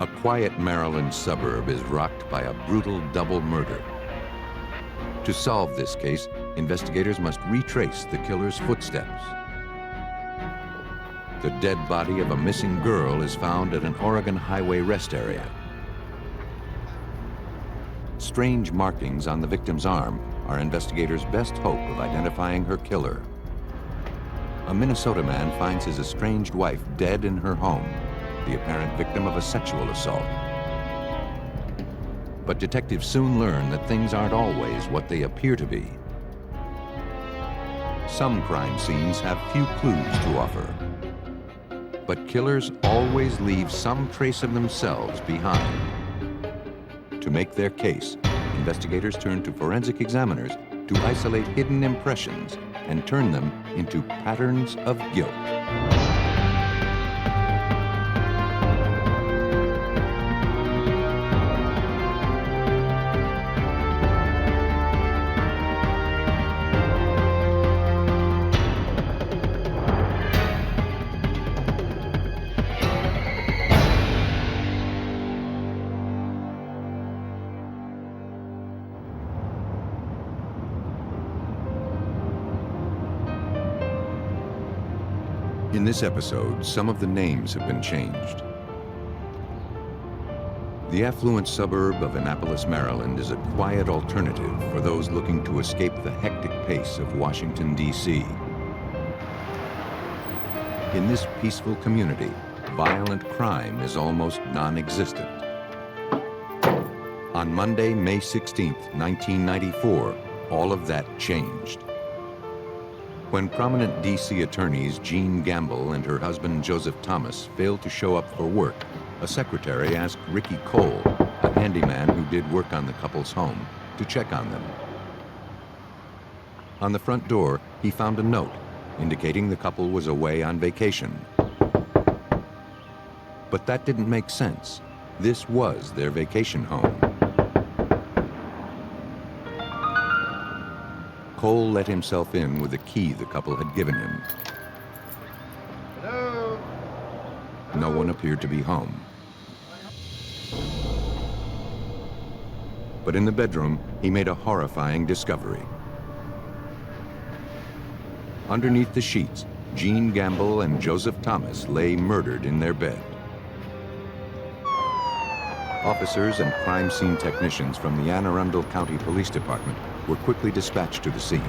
A quiet Maryland suburb is rocked by a brutal double murder. To solve this case, investigators must retrace the killer's footsteps. The dead body of a missing girl is found at an Oregon highway rest area. Strange markings on the victim's arm are investigators' best hope of identifying her killer. A Minnesota man finds his estranged wife dead in her home, the apparent victim of a sexual assault. But detectives soon learn that things aren't always what they appear to be. Some crime scenes have few clues to offer, but killers always leave some trace of themselves behind. To make their case, investigators turn to forensic examiners to isolate hidden impressions and turn them into patterns of guilt. In this episode, some of the names have been changed. The affluent suburb of Annapolis, Maryland is a quiet alternative for those looking to escape the hectic pace of Washington, D.C. In this peaceful community, violent crime is almost non-existent. On Monday, May 16, 1994, all of that changed. When prominent D.C. attorneys Jean Gamble and her husband Joseph Thomas failed to show up for work, a secretary asked Ricky Cole, a handyman who did work on the couple's home, to check on them. On the front door, he found a note indicating the couple was away on vacation. But that didn't make sense. This was their vacation home. Cole let himself in with a key the couple had given him. Hello? No one appeared to be home. But in the bedroom, he made a horrifying discovery. Underneath the sheets, Jean Gamble and Joseph Thomas lay murdered in their bed. Officers and crime scene technicians from the Anne Arundel County Police Department were quickly dispatched to the scene.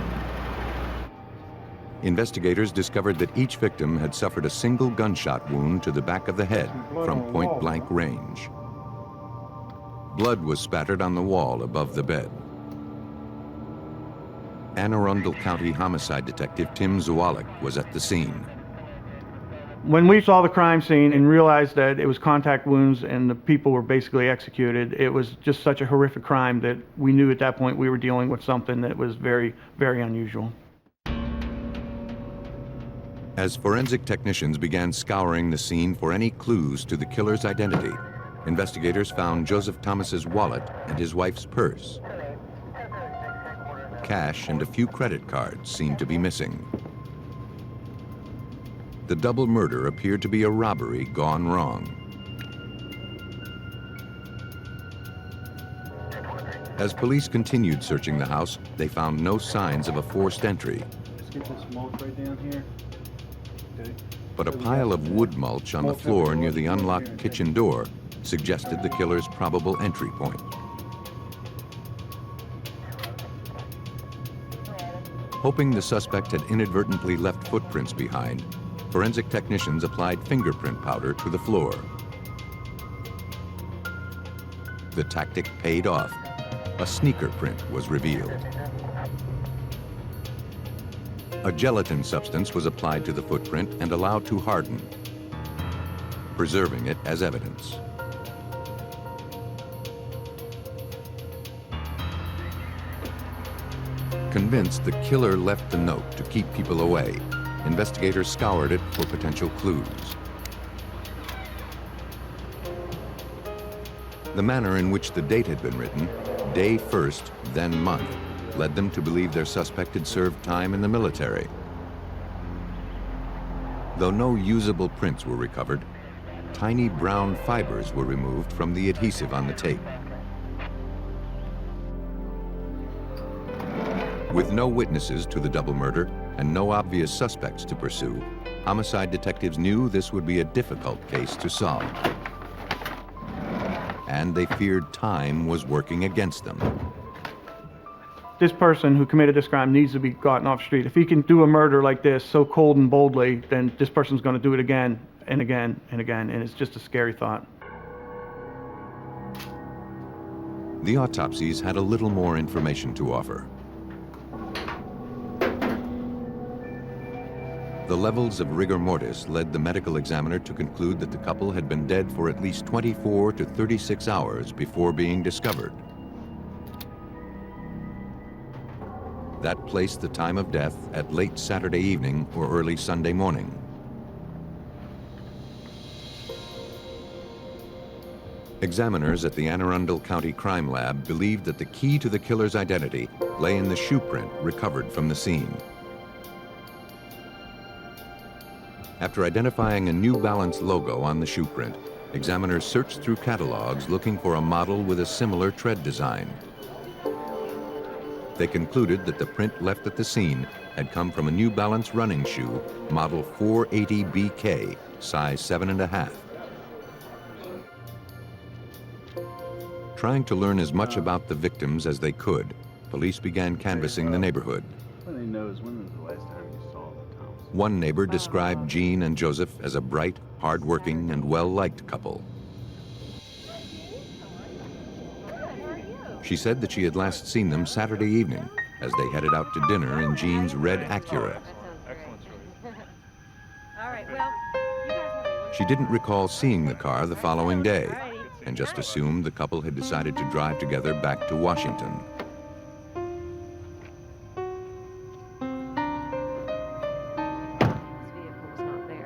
Investigators discovered that each victim had suffered a single gunshot wound to the back of the head from point-blank range. Blood was spattered on the wall above the bed. Anne Arundel County homicide detective Tim Zawalik was at the scene. When we saw the crime scene and realized that it was contact wounds and the people were basically executed, it was just such a horrific crime that we knew at that point we were dealing with something that was very, very unusual. As forensic technicians began scouring the scene for any clues to the killer's identity, investigators found Joseph Thomas's wallet and his wife's purse. Cash and a few credit cards seemed to be missing. The double murder appeared to be a robbery gone wrong. As police continued searching the house, they found no signs of a forced entry. Let's get this mulch right down here. Okay. But a pile of wood mulch on the floor near the unlocked kitchen door suggested the killer's probable entry point. Hoping the suspect had inadvertently left footprints behind, forensic technicians applied fingerprint powder to the floor. The tactic paid off. A sneaker print was revealed. A gelatin substance was applied to the footprint and allowed to harden, preserving it as evidence. Convinced the killer left the note to keep people away, investigators scoured it for potential clues. The manner in which the date had been written, day first, then month, led them to believe their suspect had served time in the military. Though no usable prints were recovered, tiny brown fibers were removed from the adhesive on the tape. With no witnesses to the double murder and no obvious suspects to pursue, homicide detectives knew this would be a difficult case to solve. And they feared time was working against them. This person who committed this crime needs to be gotten off the street. If he can do a murder like this so cold and boldly, then this person's going to do it again and again and again, and it's just a scary thought. The autopsies had a little more information to offer. The levels of rigor mortis led the medical examiner to conclude that the couple had been dead for at least 24 to 36 hours before being discovered. That placed the time of death at late Saturday evening or early Sunday morning. Examiners at the Anne Arundel County Crime Lab believed that the key to the killer's identity lay in the shoe print recovered from the scene. After identifying a New Balance logo on the shoe print, examiners searched through catalogs looking for a model with a similar tread design. They concluded that the print left at the scene had come from a New Balance running shoe, model 480BK, size 7.5. Trying to learn as much about the victims as they could, police began canvassing the neighborhood. One neighbor described Jean and Joseph as a bright, hard-working, and well-liked couple. She said that she had last seen them Saturday evening as they headed out to dinner in Jean's red Acura. She didn't recall seeing the car the following day and just assumed the couple had decided to drive together back to Washington.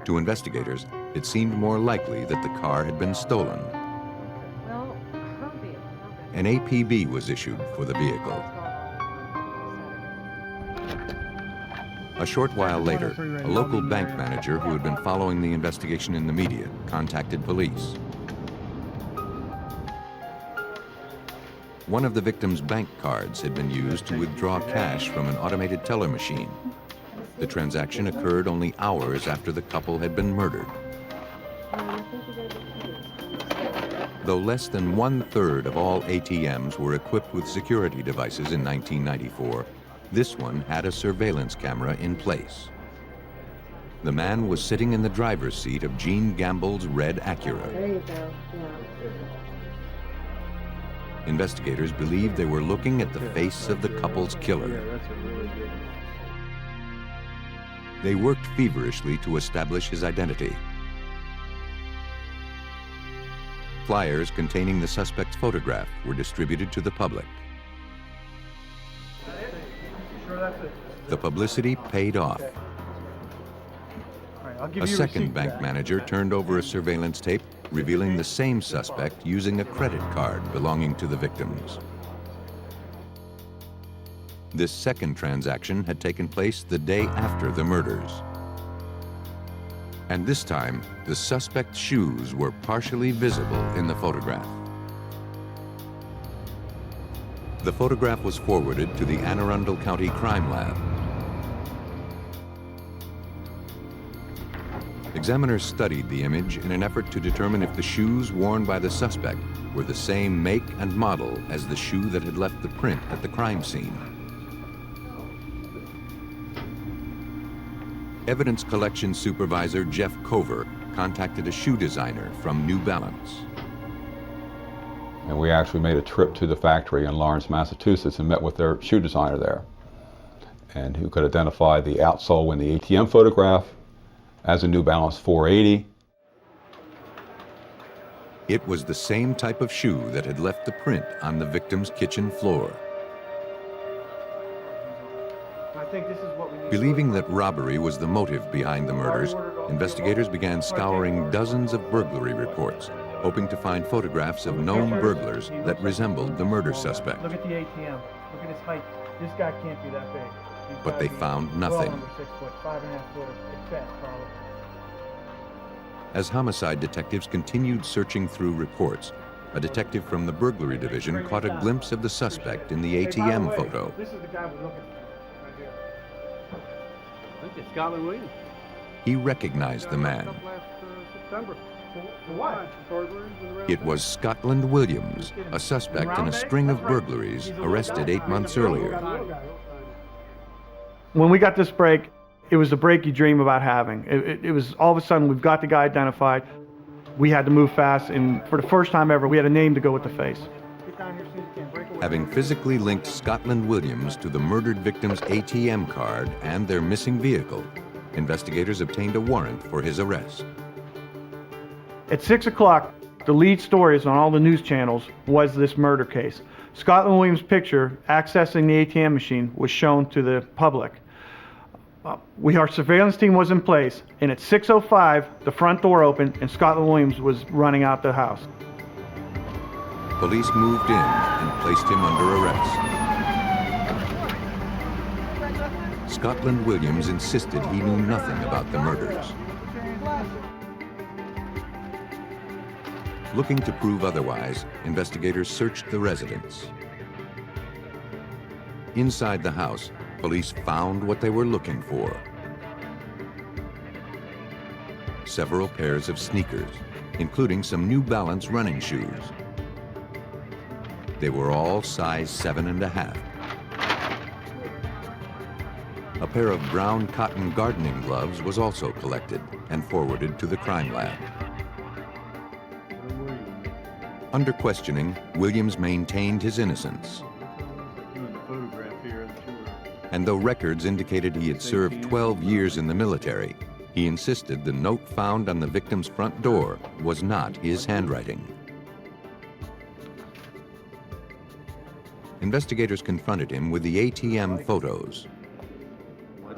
To investigators, it seemed more likely that the car had been stolen. An APB was issued for the vehicle. A short while later, a local bank manager who had been following the investigation in the media contacted police. One of the victim's bank cards had been used to withdraw cash from an automated teller machine. The transaction occurred only hours after the couple had been murdered. Though less than 1/3 of all ATMs were equipped with security devices in 1994, this one had a surveillance camera in place. The man was sitting in the driver's seat of Jean Gamble's red Acura. There you go. Yeah. Investigators believed they were looking at the face of the couple's killer. They worked feverishly to establish his identity. Flyers containing the suspect's photograph were distributed to the public. The publicity paid off. A second bank manager turned over a surveillance tape revealing the same suspect using a credit card belonging to the victims. This second transaction had taken place the day after the murders. And this time, the suspect's shoes were partially visible in the photograph. The photograph was forwarded to the Anne Arundel County Crime Lab. Examiners studied the image in an effort to determine if the shoes worn by the suspect were the same make and model as the shoe that had left the print at the crime scene. Evidence collection supervisor Jeff Cover contacted a shoe designer from New Balance. And we actually made a trip to the factory in Lawrence, Massachusetts and met with their shoe designer there, and who could identify the outsole in the ATM photograph as a New Balance 480. It was the same type of shoe that had left the print on the victim's kitchen floor. Believing that robbery was the motive behind the murders, investigators began scouring dozens of burglary reports, hoping to find photographs of known burglars that resembled the murder suspect. Look at the ATM. Look at his height. This guy can't be that big. But they found nothing. Well, 6 foot, 5.5 foot at best, probably. As homicide detectives continued searching through reports, a detective from the burglary division caught a glimpse of the suspect in the ATM photo. This is the guy we're looking for, right here. I think it's Scotland Williams. He recognized the man. September. For what? It was Scotland Williams, a suspect in a string of burglaries arrested 8 months earlier. When we got this break, it was the break you dream about having. It was all of a sudden, we've got the guy identified. We had to move fast, and for the first time ever, we had a name to go with the face. Having physically linked Scotland Williams to the murdered victim's ATM card and their missing vehicle, investigators obtained a warrant for his arrest. At 6 o'clock, the lead stories on all the news channels was this murder case. Scotland Williams' picture accessing the ATM machine was shown to the public. Our surveillance team was in place, and at 6:05, the front door opened and Scotland Williams was running out the house. Police moved in and placed him under arrest. Scotland Williams insisted he knew nothing about the murders. Looking to prove otherwise, investigators searched the residence. Inside the house, police found what they were looking for. Several pairs of sneakers, including some New Balance running shoes. They were all size 7.5. A pair of brown cotton gardening gloves was also collected and forwarded to the crime lab. Under questioning, Williams maintained his innocence. And though records indicated he had served 12 years in the military, he insisted the note found on the victim's front door was not his handwriting. Investigators confronted him with the ATM photos.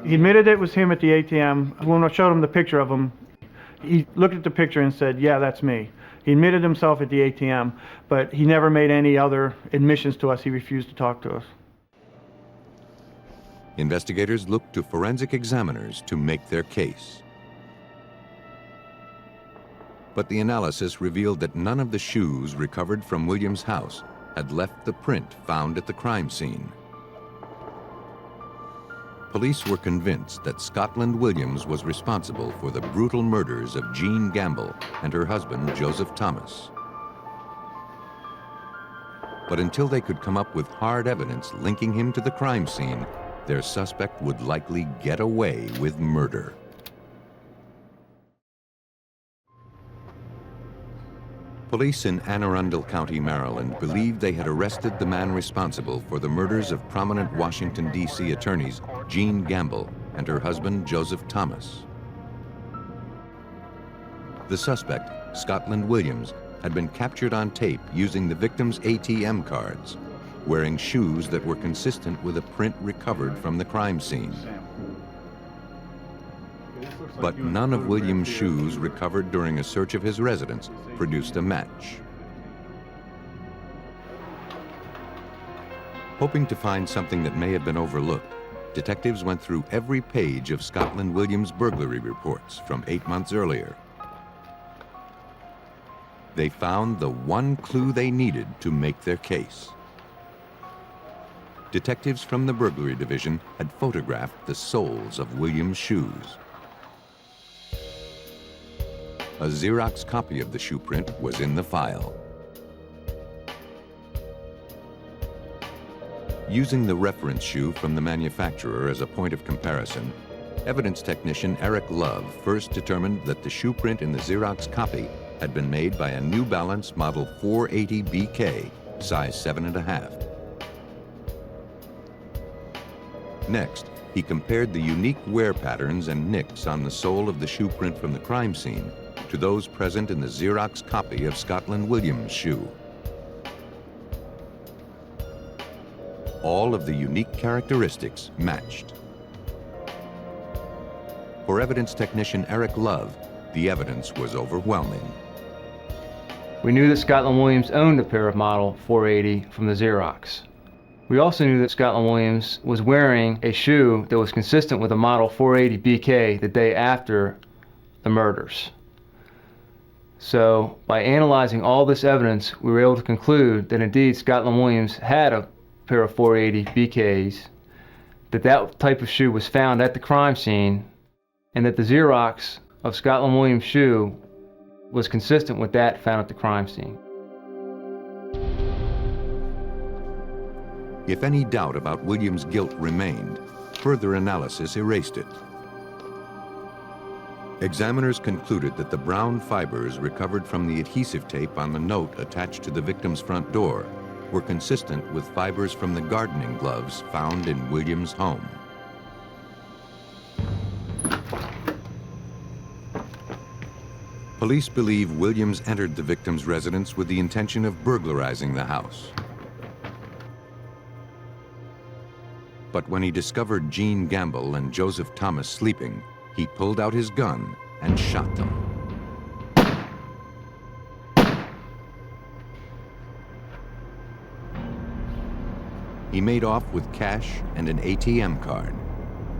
He admitted it was him at the ATM. When I showed him the picture of him, he looked at the picture and said, "Yeah, that's me." He admitted himself at the ATM, but he never made any other admissions to us. He refused to talk to us. Investigators looked to forensic examiners to make their case. But the analysis revealed that none of the shoes recovered from Williams' house had left the print found at the crime scene. Police were convinced that Scotland Williams was responsible for the brutal murders of Jean Gamble and her husband, Joseph Thomas. But until they could come up with hard evidence linking him to the crime scene, their suspect would likely get away with murder. Police in Anne Arundel County, Maryland, believed they had arrested the man responsible for the murders of prominent Washington, D.C. attorneys Jean Gamble and her husband, Joseph Thomas. The suspect, Scotland Williams, had been captured on tape using the victim's ATM cards, wearing shoes that were consistent with a print recovered from the crime scene. But none of Williams' shoes recovered during a search of his residence produced a match. Hoping to find something that may have been overlooked, detectives went through every page of Scotland Williams' burglary reports from 8 months earlier. They found the one clue they needed to make their case. Detectives from the burglary division had photographed the soles of Williams' shoes. A Xerox copy of the shoe print was in the file. Using the reference shoe from the manufacturer as a point of comparison, evidence technician Eric Love first determined that the shoe print in the Xerox copy had been made by a New Balance model 480 BK, size 7.5. Next, he compared the unique wear patterns and nicks on the sole of the shoe print from the crime scene to those present in the Xerox copy of Scotland Williams' shoe. All of the unique characteristics matched. For evidence technician Eric Love, the evidence was overwhelming. We knew that Scotland Williams owned a pair of model 480 from the Xerox. We also knew that Scotland Williams was wearing a shoe that was consistent with a model 480 BK the day after the murders. So by analyzing all this evidence, we were able to conclude that indeed Scotland Williams had a pair of 480 BKs, that that type of shoe was found at the crime scene, and that the Xerox of Scotland Williams' shoe was consistent with that found at the crime scene. If any doubt about Williams' guilt remained, further analysis erased it. Examiners concluded that the brown fibers recovered from the adhesive tape on the note attached to the victim's front door were consistent with fibers from the gardening gloves found in Williams' home. Police believe Williams entered the victim's residence with the intention of burglarizing the house. But when he discovered Gene Gamble and Joseph Thomas sleeping, he pulled out his gun and shot them. He made off with cash and an ATM card,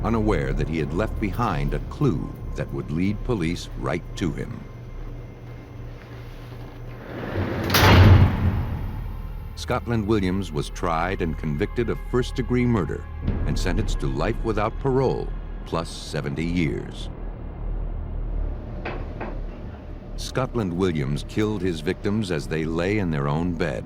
unaware that he had left behind a clue that would lead police right to him. Scotland Williams was tried and convicted of first-degree murder and sentenced to life without parole, plus 70 years. Scotland Williams killed his victims as they lay in their own bed.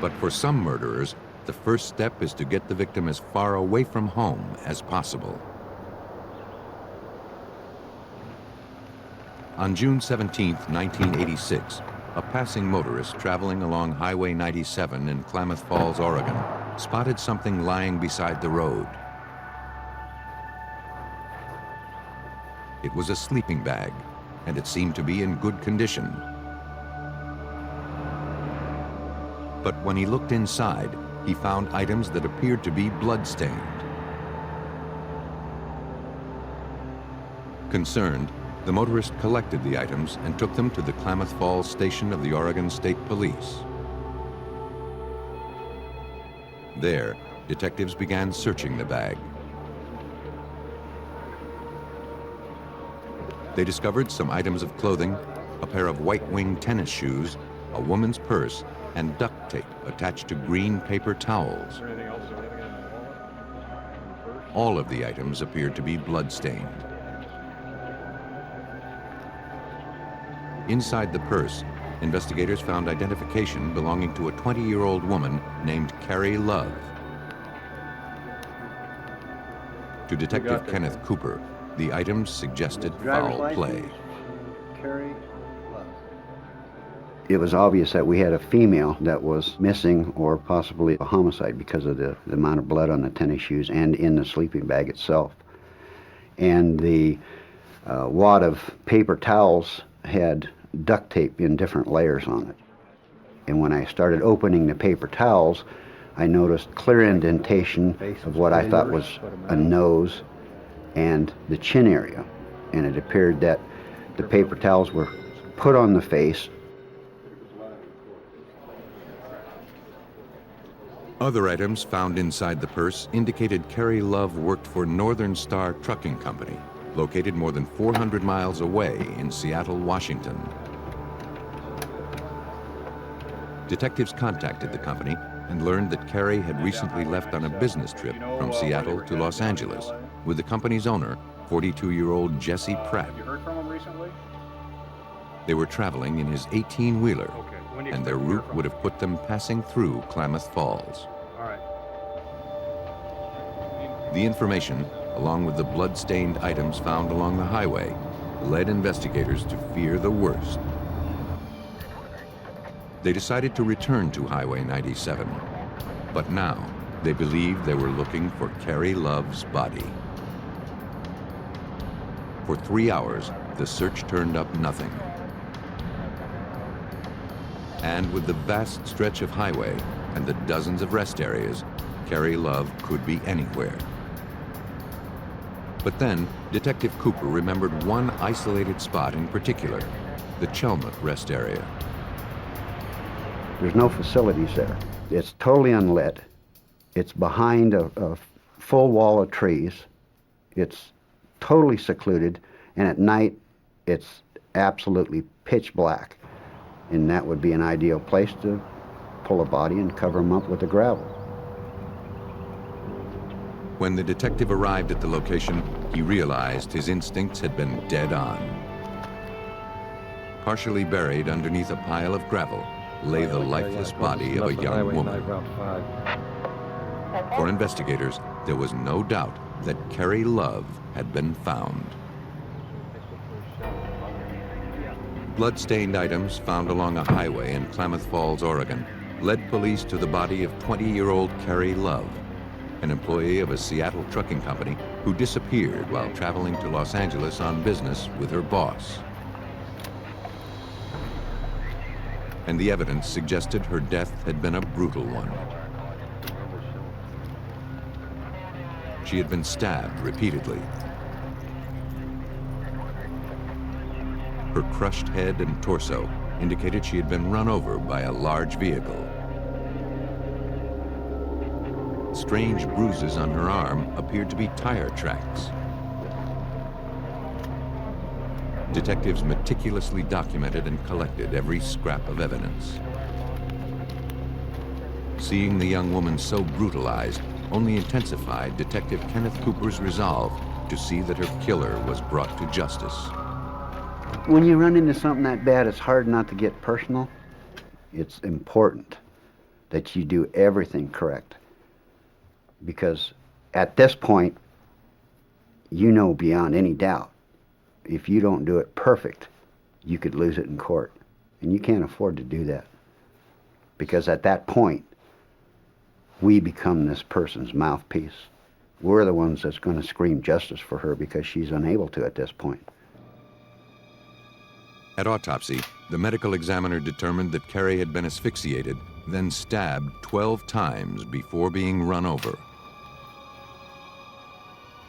But for some murderers, the first step is to get the victim as far away from home as possible. On June 17, 1986, a passing motorist traveling along Highway 97 in Klamath Falls, Oregon, spotted something lying beside the road. It was a sleeping bag, and it seemed to be in good condition. But when he looked inside, he found items that appeared to be blood-stained. Concerned, the motorist collected the items and took them to the Klamath Falls station of the Oregon State Police. There, detectives began searching the bag. They discovered some items of clothing, a pair of white-wing tennis shoes, a woman's purse, and duct tape attached to green paper towels. All of the items appeared to be blood-stained. Inside the purse, investigators found identification belonging to a 20-year-old woman named Carrie Love. To Detective Kenneth Cooper, the items suggested foul play. Carrie Love. It was obvious that we had a female that was missing or possibly a homicide because of the amount of blood on the tennis shoes and in the sleeping bag itself. And the wad of paper towels had duct tape in different layers on it. And when I started opening the paper towels, I noticed clear indentation of what I thought was a nose and the chin area. And it appeared that the paper towels were put on the face. Other items found inside the purse indicated Carrie Love worked for Northern Star Trucking Company, located more than 400 miles away in Seattle, Washington. Detectives contacted the company and learned that Carrie had recently left on a business trip from Seattle to Los Angeles with the company's owner, 42-year-old Jesse Pratt. You heard from him recently? They were traveling in his 18-wheeler, Okay. When do you and their expect to hear route from would him? have put them passing through Klamath Falls. All right. The information, along with the blood-stained items found along the highway, led investigators to fear the worst. They decided to return to Highway 97, but now they believed they were looking for Carrie Love's body. For 3 hours, the search turned up nothing. And with the vast stretch of highway and the dozens of rest areas, Carrie Love could be anywhere. But then, Detective Cooper remembered one isolated spot in particular, the Chelmut rest area. There's no facilities there. It's totally unlit. It's behind a full wall of trees. It's totally secluded, And at night, it's absolutely pitch black. And that would be an ideal place to pull a body and cover them up with the gravel. When the detective arrived at the location, he realized his instincts had been dead on. Partially buried underneath a pile of gravel lay the lifeless body of a young woman. For investigators, there was no doubt that Carrie Love had been found. Blood-stained items found along a highway in Klamath Falls, Oregon, led police to the body of 20-year-old Carrie Love, an employee of a Seattle trucking company who disappeared while traveling to Los Angeles on business with her boss. And the evidence suggested her death had been a brutal one. She had been stabbed repeatedly. Her crushed head and torso indicated she had been run over by a large vehicle. Strange bruises on her arm appeared to be tire tracks. Detectives meticulously documented and collected every scrap of evidence. Seeing the young woman so brutalized only intensified Detective Kenneth Cooper's resolve to see that her killer was brought to justice. When you run into something that bad, it's hard not to get personal. It's important that you do everything correct. Because at this point, you know beyond any doubt, if you don't do it perfect, you could lose it in court. And you can't afford to do that. Because at that point, we become this person's mouthpiece. We're the ones that's going to scream justice for her because she's unable to at this point. At autopsy, the medical examiner determined that Carrie had been asphyxiated, then stabbed 12 times before being run over.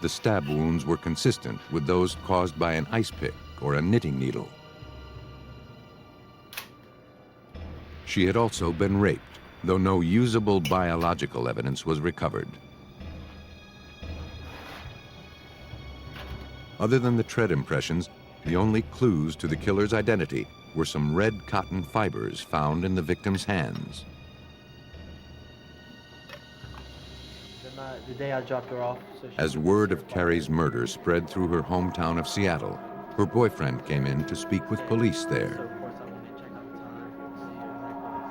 The stab wounds were consistent with those caused by an ice pick or a knitting needle. She had also been raped, though no usable biological evidence was recovered. Other than the tread impressions, the only clues to the killer's identity were some red cotton fibers found in the victim's hands. The day I dropped her off. As word of Carrie's murder spread through her hometown of Seattle, her boyfriend came in to speak with police there.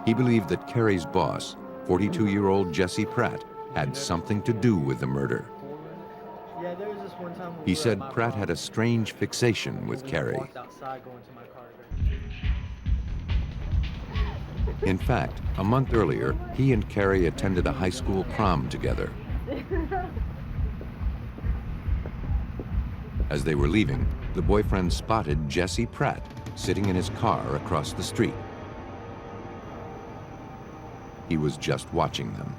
He believed that Carrie's boss, 42-year-old Jesse Pratt, had something to do with the murder. He said Pratt had a strange fixation with Carrie. In fact, a month earlier, he and Carrie attended a high school prom together. As they were leaving, the boyfriend spotted Jesse Pratt sitting in his car across the street. He was just watching them.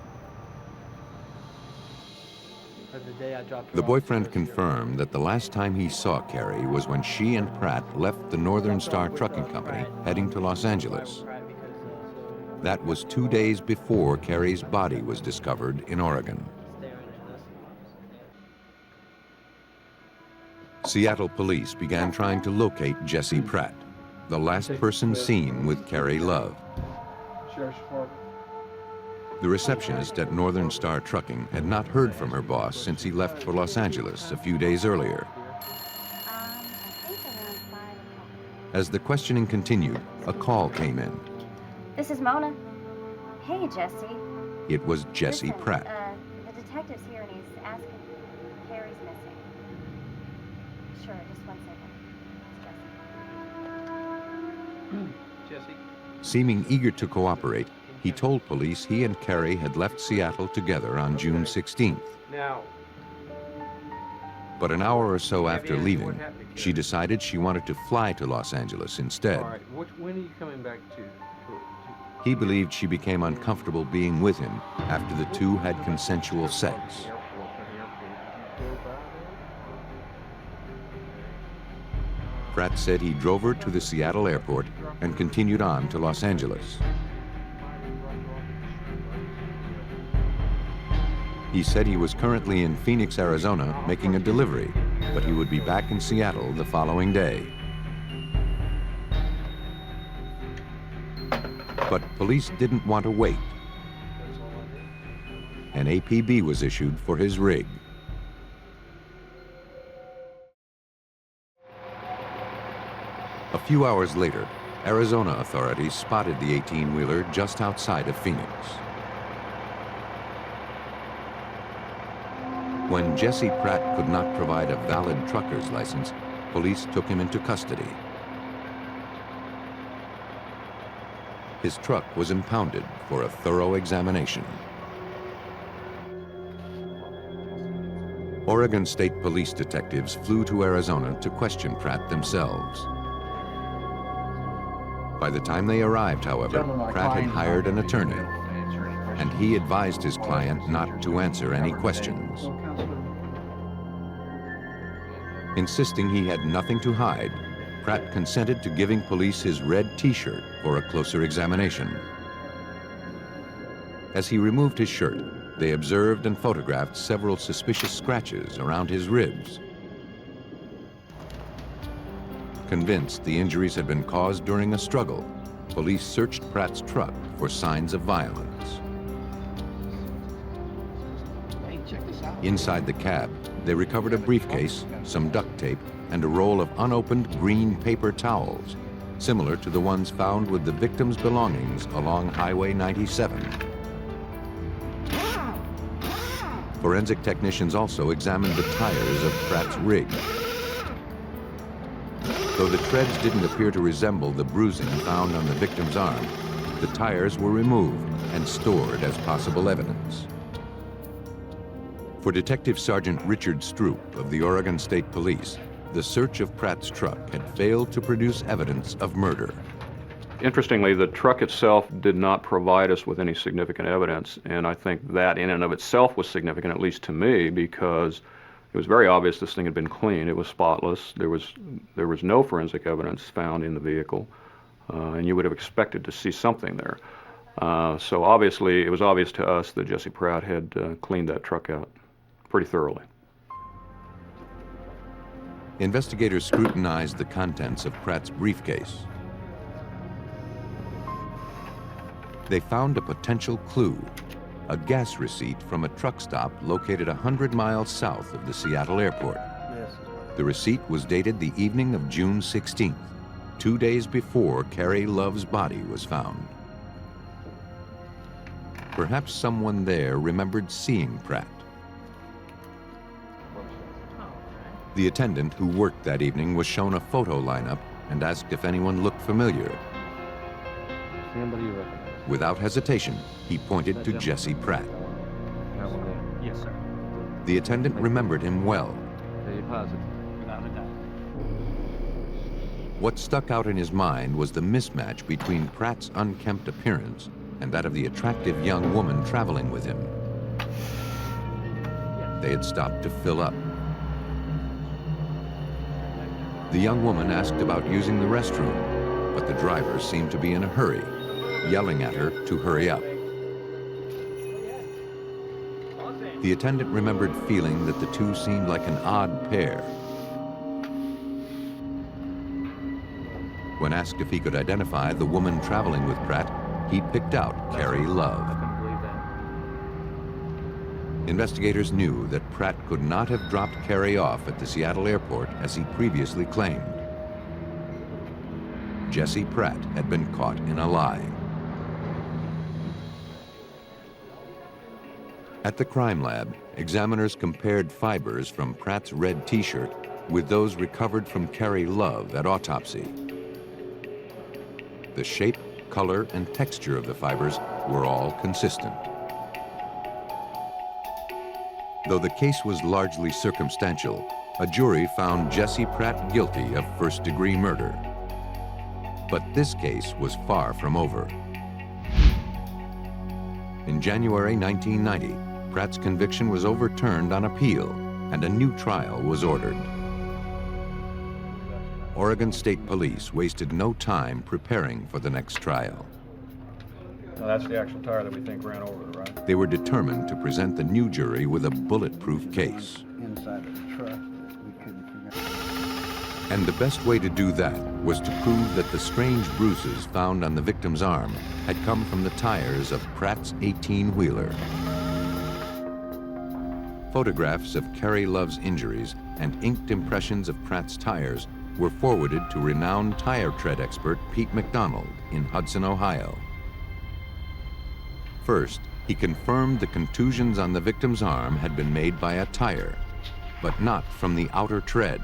The boyfriend confirmed that the last time he saw Carrie was when she and Pratt left the Northern Star Trucking Company heading to Los Angeles. That was 2 days before Carrie's body was discovered in Oregon. Seattle police began trying to locate Jesse Pratt, the last person seen with Carrie Love. The receptionist at Northern Star Trucking had not heard from her boss since he left for Los Angeles a few days earlier. As the questioning continued, a call came in. This is Mona. Hey, Jesse. It was Jesse Listen, Pratt. The detective's here and he's asking if Carrie's missing. Sure, just 1 second. It's Jesse. Seeming eager to cooperate, he told police he and Carrie had left Seattle together on June 16th. Now. But an hour or so after leaving, she decided she wanted to fly to Los Angeles instead. All right. When are you coming back to? He believed she became uncomfortable being with him after the two had consensual sex. Pratt said he drove her to the Seattle airport and continued on to Los Angeles. He said he was currently in Phoenix, Arizona, making a delivery but he would be back in Seattle the following day. But police didn't want to wait. An APB was issued for his rig. A few hours later, Arizona authorities spotted the 18-wheeler just outside of Phoenix. When Jesse Pratt could not provide a valid trucker's license, police took him into custody. His truck was impounded for a thorough examination. Oregon State Police detectives flew to Arizona to question Pratt themselves. By the time they arrived, however, Pratt had hired an attorney, and he advised his client not to answer any questions. Insisting he had nothing to hide, Pratt consented to giving police his red T-shirt for a closer examination. As he removed his shirt, they observed and photographed several suspicious scratches around his ribs. Convinced the injuries had been caused during a struggle, police searched Pratt's truck for signs of violence. Inside the cab, they recovered a briefcase, some duct tape, and a roll of unopened green paper towels, similar to the ones found with the victim's belongings along Highway 97. Forensic technicians also examined the tires of Pratt's rig. Though the treads didn't appear to resemble the bruising found on the victim's arm, the tires were removed and stored as possible evidence. For Detective Sergeant Richard Stroop of the Oregon State Police, the search of Pratt's truck had failed to produce evidence of murder. Interestingly, the truck itself did not provide us with any significant evidence, and I think that in and of itself was significant, at least to me, because it was very obvious this thing had been cleaned. It was spotless. There was no forensic evidence found in the vehicle, and you would have expected to see something there. So obviously, it was obvious to us that Jesse Pratt had cleaned that truck out pretty thoroughly. Investigators scrutinized the contents of Pratt's briefcase. They found a potential clue, a gas receipt from a truck stop located 100 miles south of the Seattle airport. The receipt was dated the evening of June 16th, 2 days before Carrie Love's body was found. Perhaps someone there remembered seeing Pratt. The attendant who worked that evening was shown a photo lineup and asked if anyone looked familiar. Anybody you recognize? Without hesitation, he pointed to Jesse Pratt. Yes, sir. The attendant remembered him well. Are you positive? Without a doubt. What stuck out in his mind was the mismatch between Pratt's unkempt appearance and that of the attractive young woman traveling with him. They had stopped to fill up. The young woman asked about using the restroom, but the driver seemed to be in a hurry, yelling at her to hurry up. The attendant remembered feeling that the two seemed like an odd pair. When asked if he could identify the woman traveling with Pratt, he picked out Carrie Love. Investigators knew that Pratt could not have dropped Carrie off at the Seattle airport as he previously claimed. Jesse Pratt had been caught in a lie. At the crime lab, examiners compared fibers from Pratt's red T-shirt with those recovered from Carrie Love at autopsy. The shape, color, and texture of the fibers were all consistent. Though the case was largely circumstantial, a jury found Jesse Pratt guilty of first-degree murder. But this case was far from over. In January 1990, Pratt's conviction was overturned on appeal, and a new trial was ordered. Oregon State Police wasted no time preparing for the next trial. Now that's the actual tire that we think ran over it, right? They were determined to present the new jury with a bulletproof case. Inside of the truck, we couldn't And the best way to do that was to prove that the strange bruises found on the victim's arm had come from the tires of Pratt's 18-wheeler. Photographs of Carrie Love's injuries and inked impressions of Pratt's tires were forwarded to renowned tire tread expert Pete McDonald in Hudson, Ohio. First, he confirmed the contusions on the victim's arm had been made by a tire, but not from the outer tread.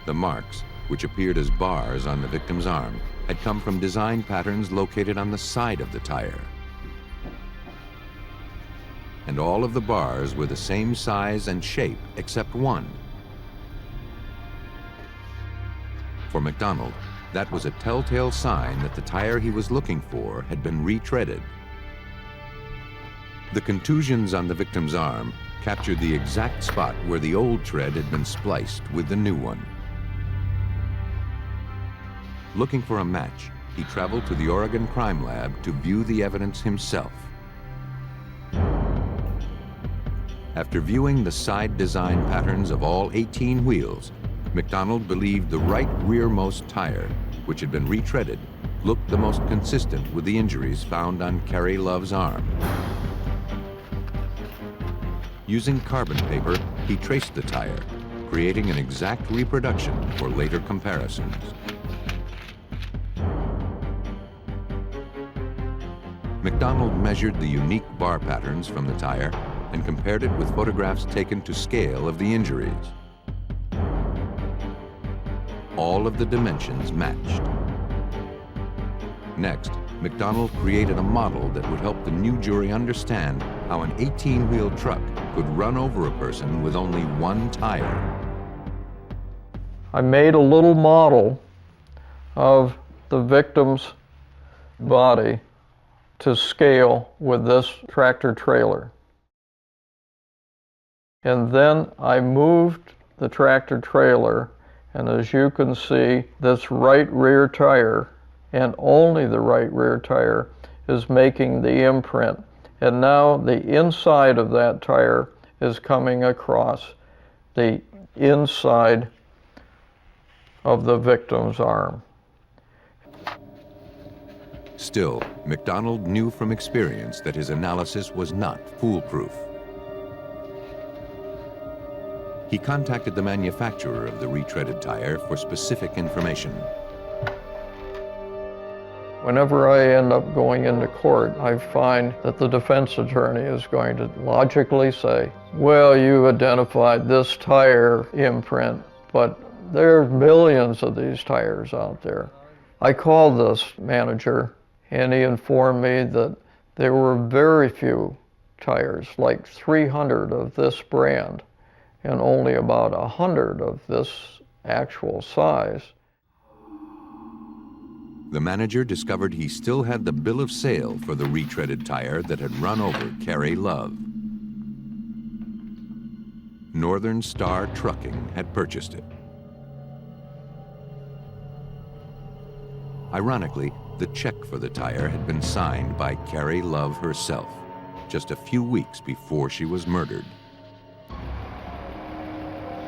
The marks, which appeared as bars on the victim's arm, had come from design patterns located on the side of the tire. And all of the bars were the same size and shape except one. For McDonald, that was a telltale sign that the tire he was looking for had been retreaded. The contusions on the victim's arm captured the exact spot where the old tread had been spliced with the new one. Looking for a match, he traveled to the Oregon Crime Lab to view the evidence himself. After viewing the side design patterns of all 18 wheels, McDonald believed the right rearmost tire, which had been retreaded, looked the most consistent with the injuries found on Carrie Love's arm. Using carbon paper, he traced the tire, creating an exact reproduction for later comparisons. McDonald measured the unique bar patterns from the tire and compared it with photographs taken to scale of the injuries. All of the dimensions matched. Next, McDonald created a model that would help the new jury understand how an 18-wheel truck could run over a person with only one tire. I made a little model of the victim's body to scale with this tractor trailer. And then I moved the tractor trailer, and as you can see, this right rear tire, and only the right rear tire, is making the imprint. And now the inside of that tire is coming across the inside of the victim's arm. Still, McDonald knew from experience that his analysis was not foolproof. He contacted the manufacturer of the retreaded tire for specific information. Whenever I end up going into court, I find that the defense attorney is going to logically say, well, you identified this tire imprint, but there are millions of these tires out there. I called this manager, and he informed me that there were very few tires, like 300 of this brand, and only about 100 of this actual size. The manager discovered he still had the bill of sale for the retreaded tire that had run over Carrie Love. Northern Star Trucking had purchased it. Ironically, the check for the tire had been signed by Carrie Love herself, just a few weeks before she was murdered.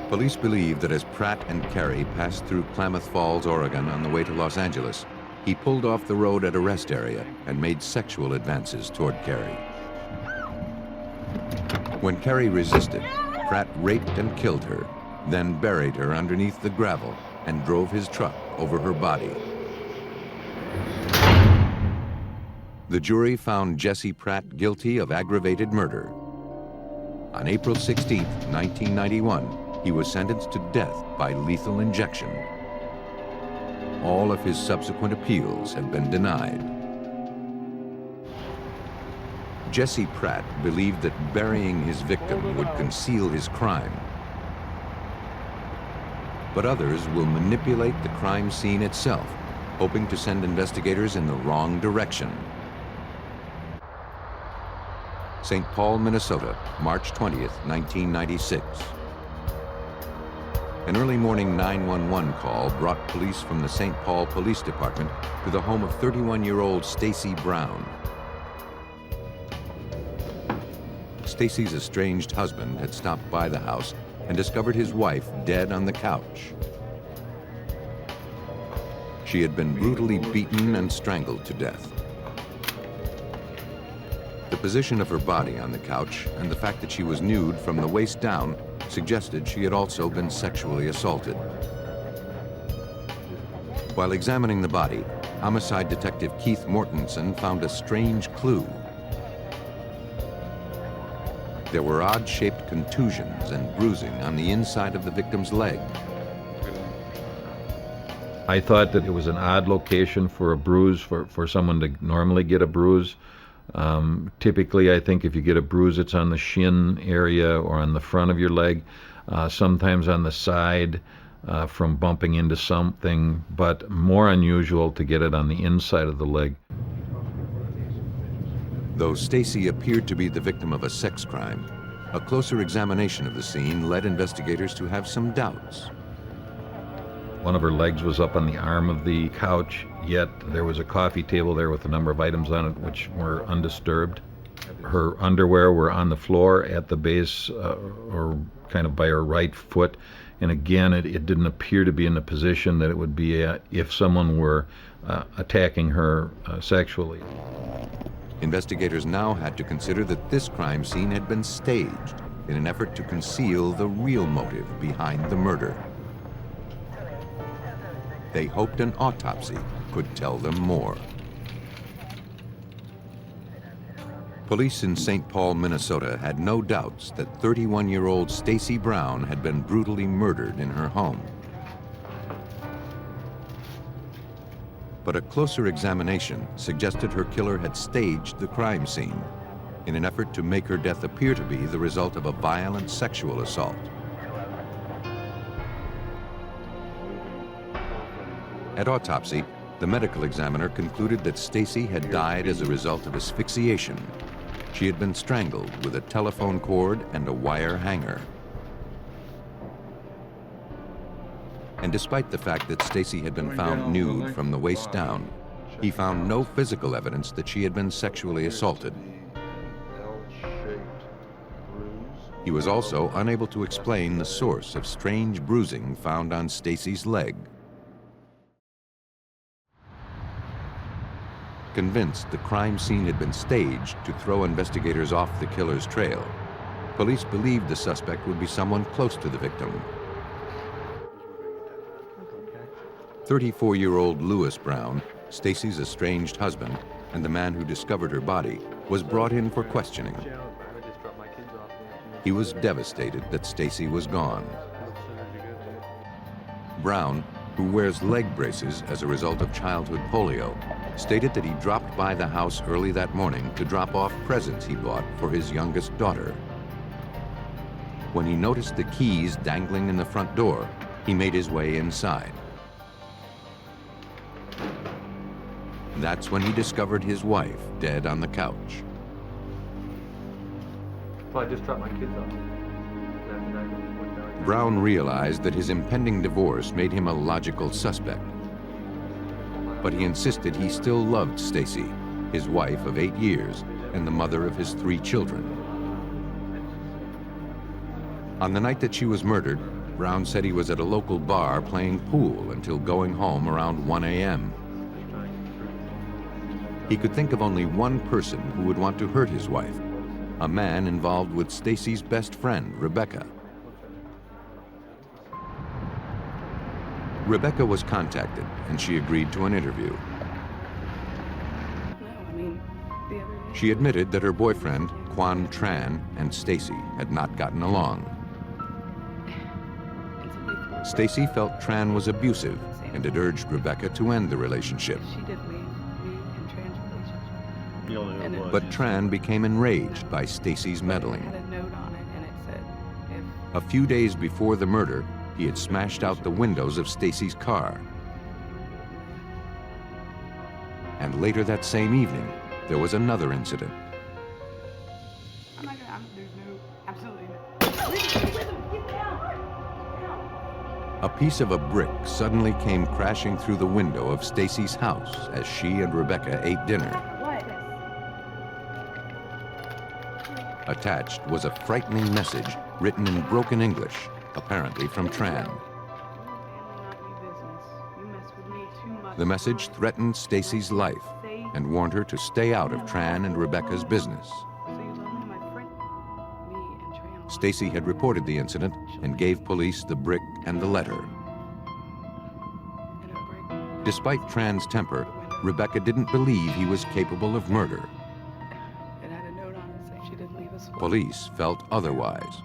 Police believe that as Pratt and Carrie passed through Klamath Falls, Oregon on the way to Los Angeles, he pulled off the road at a rest area and made sexual advances toward Carrie. When Carrie resisted, Pratt raped and killed her, then buried her underneath the gravel and drove his truck over her body. The jury found Jesse Pratt guilty of aggravated murder. On April 16, 1991, he was sentenced to death by lethal injection. All of his subsequent appeals have been denied. Jesse Pratt believed that burying his victim would conceal his crime. But others will manipulate the crime scene itself, hoping to send investigators in the wrong direction. St. Paul, Minnesota, March 20th, 1996. An early morning 911 call brought police from the St. Paul Police Department to the home of 31-year-old Stacy Brown. Stacy's estranged husband had stopped by the house and discovered his wife dead on the couch. She had been brutally beaten and strangled to death. The position of her body on the couch and the fact that she was nude from the waist down suggested she had also been sexually assaulted. While examining the body, homicide detective Keith Mortensen found a strange clue. There were odd-shaped contusions and bruising on the inside of the victim's leg. I thought that it was an odd location for a bruise, for someone to normally get a bruise. Typically, I think if you get a bruise, it's on the shin area or on the front of your leg, sometimes on the side from bumping into something, but more unusual to get it on the inside of the leg. Though Stacy appeared to be the victim of a sex crime, a closer examination of the scene led investigators to have some doubts. One of her legs was up on the arm of the couch, yet there was a coffee table there with a number of items on it which were undisturbed. Her underwear were on the floor at the base or kind of by her right foot, and again it didn't appear to be in the position that it would be if someone were attacking her sexually. Investigators now had to consider that this crime scene had been staged in an effort to conceal the real motive behind the murder. They hoped an autopsy could tell them more. Police in St. Paul, Minnesota had no doubts that 31-year-old Stacy Brown had been brutally murdered in her home. But a closer examination suggested her killer had staged the crime scene in an effort to make her death appear to be the result of a violent sexual assault. At autopsy, the medical examiner concluded that Stacy had died as a result of asphyxiation. She had been strangled with a telephone cord and a wire hanger. And despite the fact that Stacy had been found nude from the waist down, he found no physical evidence that she had been sexually assaulted. He was also unable to explain the source of strange bruising found on Stacy's leg. Convinced the crime scene had been staged to throw investigators off the killer's trail, police believed the suspect would be someone close to the victim. 34-year-old Lewis Brown, Stacy's estranged husband, and the man who discovered her body, was brought in for questioning. He was devastated that Stacy was gone. Brown, who wears leg braces as a result of childhood polio, stated that he dropped by the house early that morning to drop off presents he bought for his youngest daughter. When he noticed the keys dangling in the front door, he made his way inside. That's when he discovered his wife dead on the couch. Well, I just dropped my kids off. Brown realized that his impending divorce made him a logical suspect. But he insisted he still loved Stacy, his wife of 8 years, and the mother of his 3 children. On the night that she was murdered, Brown said he was at a local bar playing pool until going home around 1 a.m. He could think of only one person who would want to hurt his wife, a man involved with Stacy's best friend, Rebecca. Rebecca was contacted, and she agreed to an interview. She admitted that her boyfriend, Quan Tran, and Stacy had not gotten along. Stacy felt Tran was abusive and had urged Rebecca to end the relationship. But Tran became enraged by Stacy's meddling. A few days before the murder, he had smashed out the windows of Stacy's car. And later that same evening, there was another incident. A piece of a brick suddenly came crashing through the window of Stacy's house as she and Rebecca ate dinner. Attached was a frightening message written in broken English apparently from Tran. The message threatened Stacy's life and warned her to stay out of Tran and Rebecca's business. Stacy had reported the incident and gave police the brick and the letter. Despite Tran's temper, Rebecca didn't believe he was capable of murder. Police felt otherwise.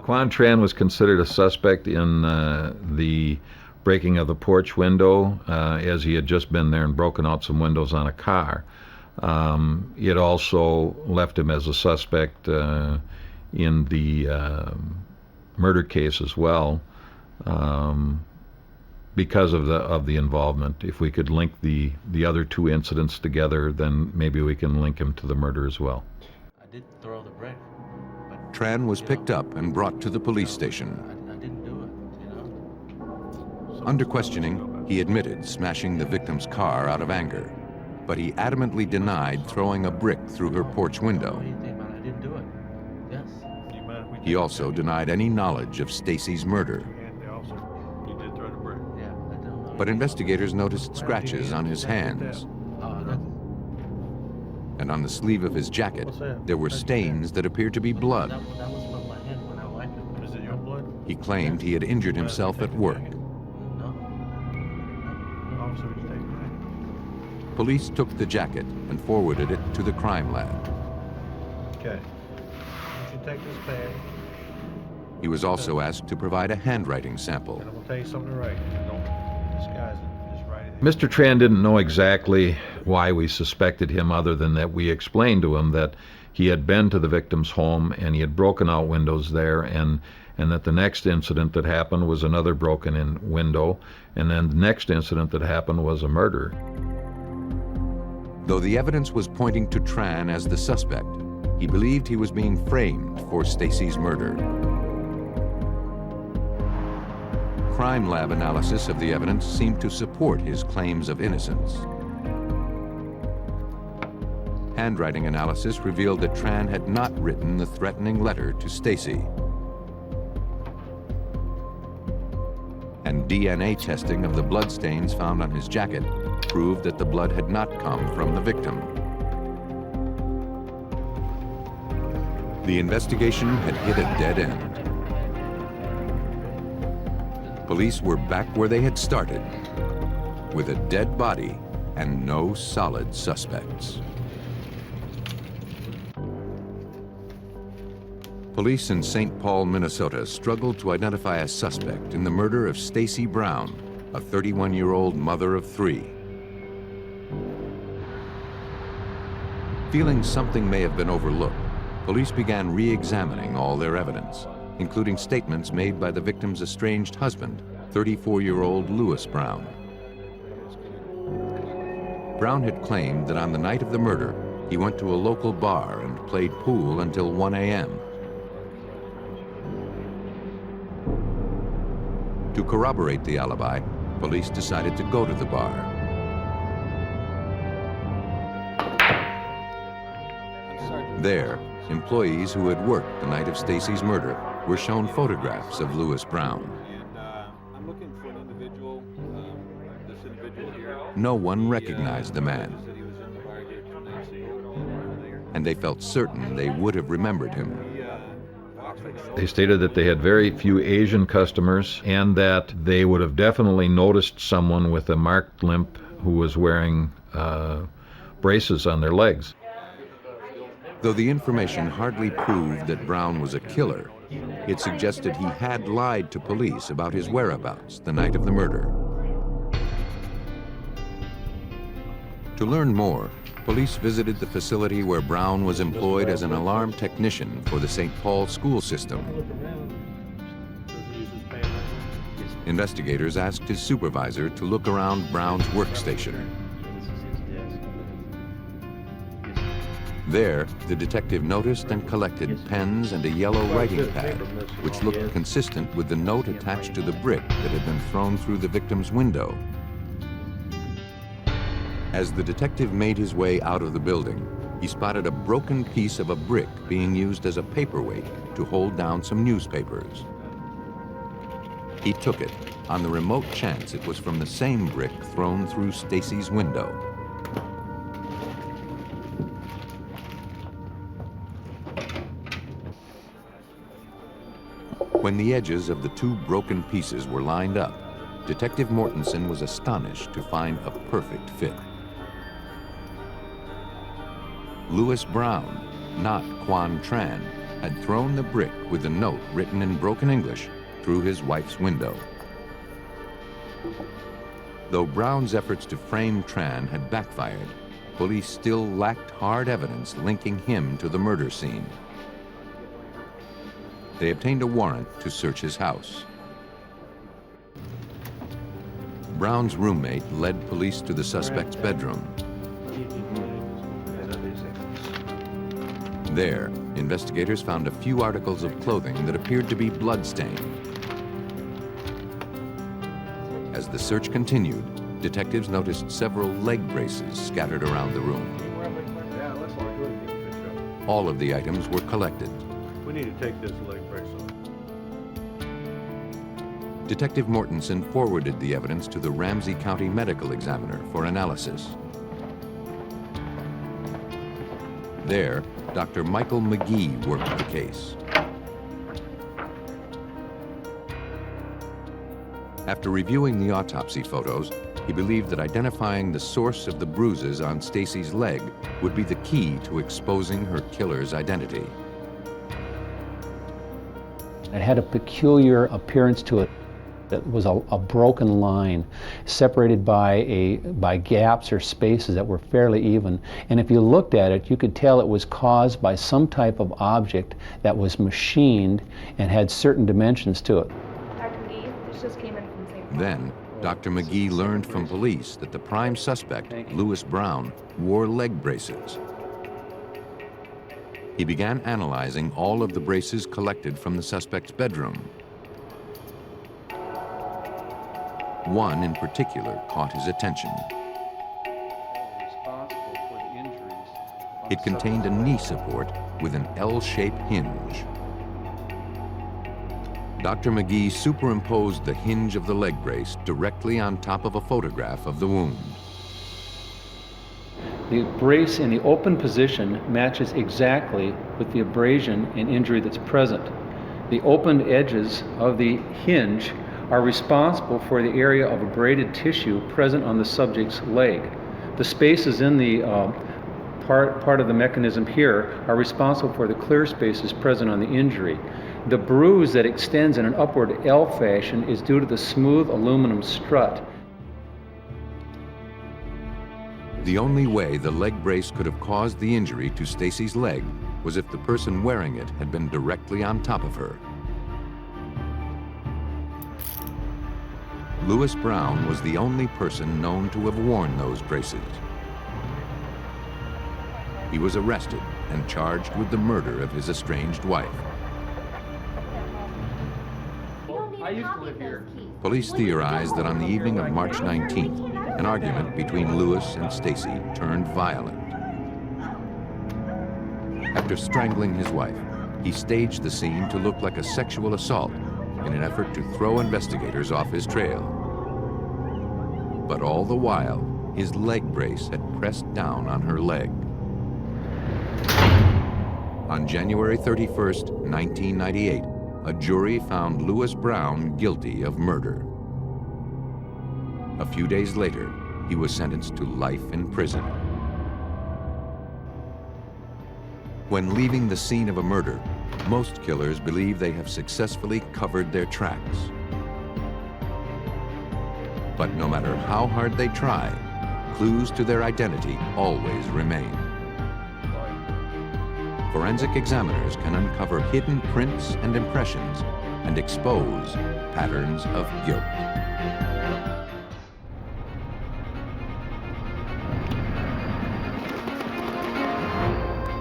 Quan Tran was considered a suspect in the breaking of the porch window, as he had just been there and broken out some windows on a car. It also left him as a suspect in the murder case as well, because of the involvement. If we could link the other two incidents together, then maybe we can link him to the murder as well. I did throw the brick. Tran was picked up and brought to the police station. I didn't do it, Under questioning, he admitted smashing the victim's car out of anger, but he adamantly denied throwing a brick through her porch window. I didn't do it. Yes. He also denied any knowledge of Stacy's murder. But investigators noticed scratches on his hands. And on the sleeve of his jacket, there were stains that appeared to be blood. That was my hand when I wiped it. Was it your blood? He claimed he had injured himself at work. Police took the jacket and forwarded it to the crime lab. Okay. You should take this pad, He was also asked to provide a handwriting sample. and I'm gonna tell you something to write. Don't disguise it. Just write it. Mr. Tran didn't know exactly why we suspected him, other than that we explained to him that he had been to the victim's home and he had broken out windows there, and that the next incident that happened was another broken-in window, and then the next incident that happened was a murder. Though the evidence was pointing to Tran as the suspect, he believed he was being framed for Stacy's murder. Crime lab analysis of the evidence seemed to support his claims of innocence. Handwriting analysis revealed that Tran had not written the threatening letter to Stacy. And DNA testing of the bloodstains found on his jacket proved that the blood had not come from the victim. The investigation had hit a dead end. Police were back where they had started, with a dead body and no solid suspects. Police in St. Paul, Minnesota struggled to identify a suspect in the murder of Stacy Brown, a 31-year-old mother of 3. Feeling something may have been overlooked, police began re-examining all their evidence, including statements made by the victim's estranged husband, 34-year-old Lewis Brown. Brown had claimed that on the night of the murder, he went to a local bar and played pool until 1 a.m. To corroborate the alibi, police decided to go to the bar. There, employees who had worked the night of Stacy's murder were shown photographs of Lewis Brown. I'm looking for an individual, this individual here. No one recognized the man, and they felt certain they would have remembered him. They stated that they had very few Asian customers and that they would have definitely noticed someone with a marked limp who was wearing braces on their legs. Though the information hardly proved that Brown was a killer, it suggested he had lied to police about his whereabouts the night of the murder. To learn more, police visited the facility where Brown was employed as an alarm technician for the St. Paul school system. Investigators asked his supervisor to look around Brown's workstation. There, the detective noticed and collected pens and a yellow writing pad, which looked consistent with the note attached to the brick that had been thrown through the victim's window. As the detective made his way out of the building, he spotted a broken piece of a brick being used as a paperweight to hold down some newspapers. He took it on the remote chance it was from the same brick thrown through Stacy's window. When the edges of the two broken pieces were lined up, Detective Mortensen was astonished to find a perfect fit. Louis Brown, not Quan Tran, had thrown the brick with a note written in broken English through his wife's window. Though Brown's efforts to frame Tran had backfired, police still lacked hard evidence linking him to the murder scene. They obtained a warrant to search his house. Brown's roommate led police to the suspect's bedroom. There, investigators found a few articles of clothing that appeared to be bloodstained. As the search continued, detectives noticed several leg braces scattered around the room. All of the items were collected. We need to take this leg brace off. Detective Mortensen forwarded the evidence to the Ramsey County Medical Examiner for analysis. There, Dr. Michael McGee worked the case. After reviewing the autopsy photos, he believed that identifying the source of the bruises on Stacy's leg would be the key to exposing her killer's identity. It had a peculiar appearance to it. It was a broken line separated by gaps or spaces that were fairly even. And if you looked at it, you could tell it was caused by some type of object that was machined and had certain dimensions to it. Dr. McGee, this just came in from St. Paul. Then, Dr. McGee learned from police that the prime suspect, Louis Brown, wore leg braces. He began analyzing all of the braces collected from the suspect's bedroom. One in particular caught his attention. It contained a knee support with an L-shaped hinge. Dr. McGee superimposed the hinge of the leg brace directly on top of a photograph of the wound. The brace in the open position matches exactly with the abrasion and injury that's present. The opened edges of the hinge are responsible for the area of abraded tissue present on the subject's leg. The spaces in the part of the mechanism here are responsible for the clear spaces present on the injury. The bruise that extends in an upward L fashion is due to the smooth aluminum strut. The only way the leg brace could have caused the injury to Stacy's leg was if the person wearing it had been directly on top of her. Louis Brown was the only person known to have worn those braces. He was arrested and charged with the murder of his estranged wife. I used to live here. Police theorized that on the evening of March 19th, an argument between Louis and Stacy turned violent. After strangling his wife, he staged the scene to look like a sexual assault in an effort to throw investigators off his trail. But all the while, his leg brace had pressed down on her leg. On January 31st, 1998, a jury found Louis Brown guilty of murder. A few days later, he was sentenced to life in prison. When leaving the scene of a murder, most killers believe they have successfully covered their tracks. But no matter how hard they try, clues to their identity always remain. Forensic examiners can uncover hidden prints and impressions and expose patterns of guilt.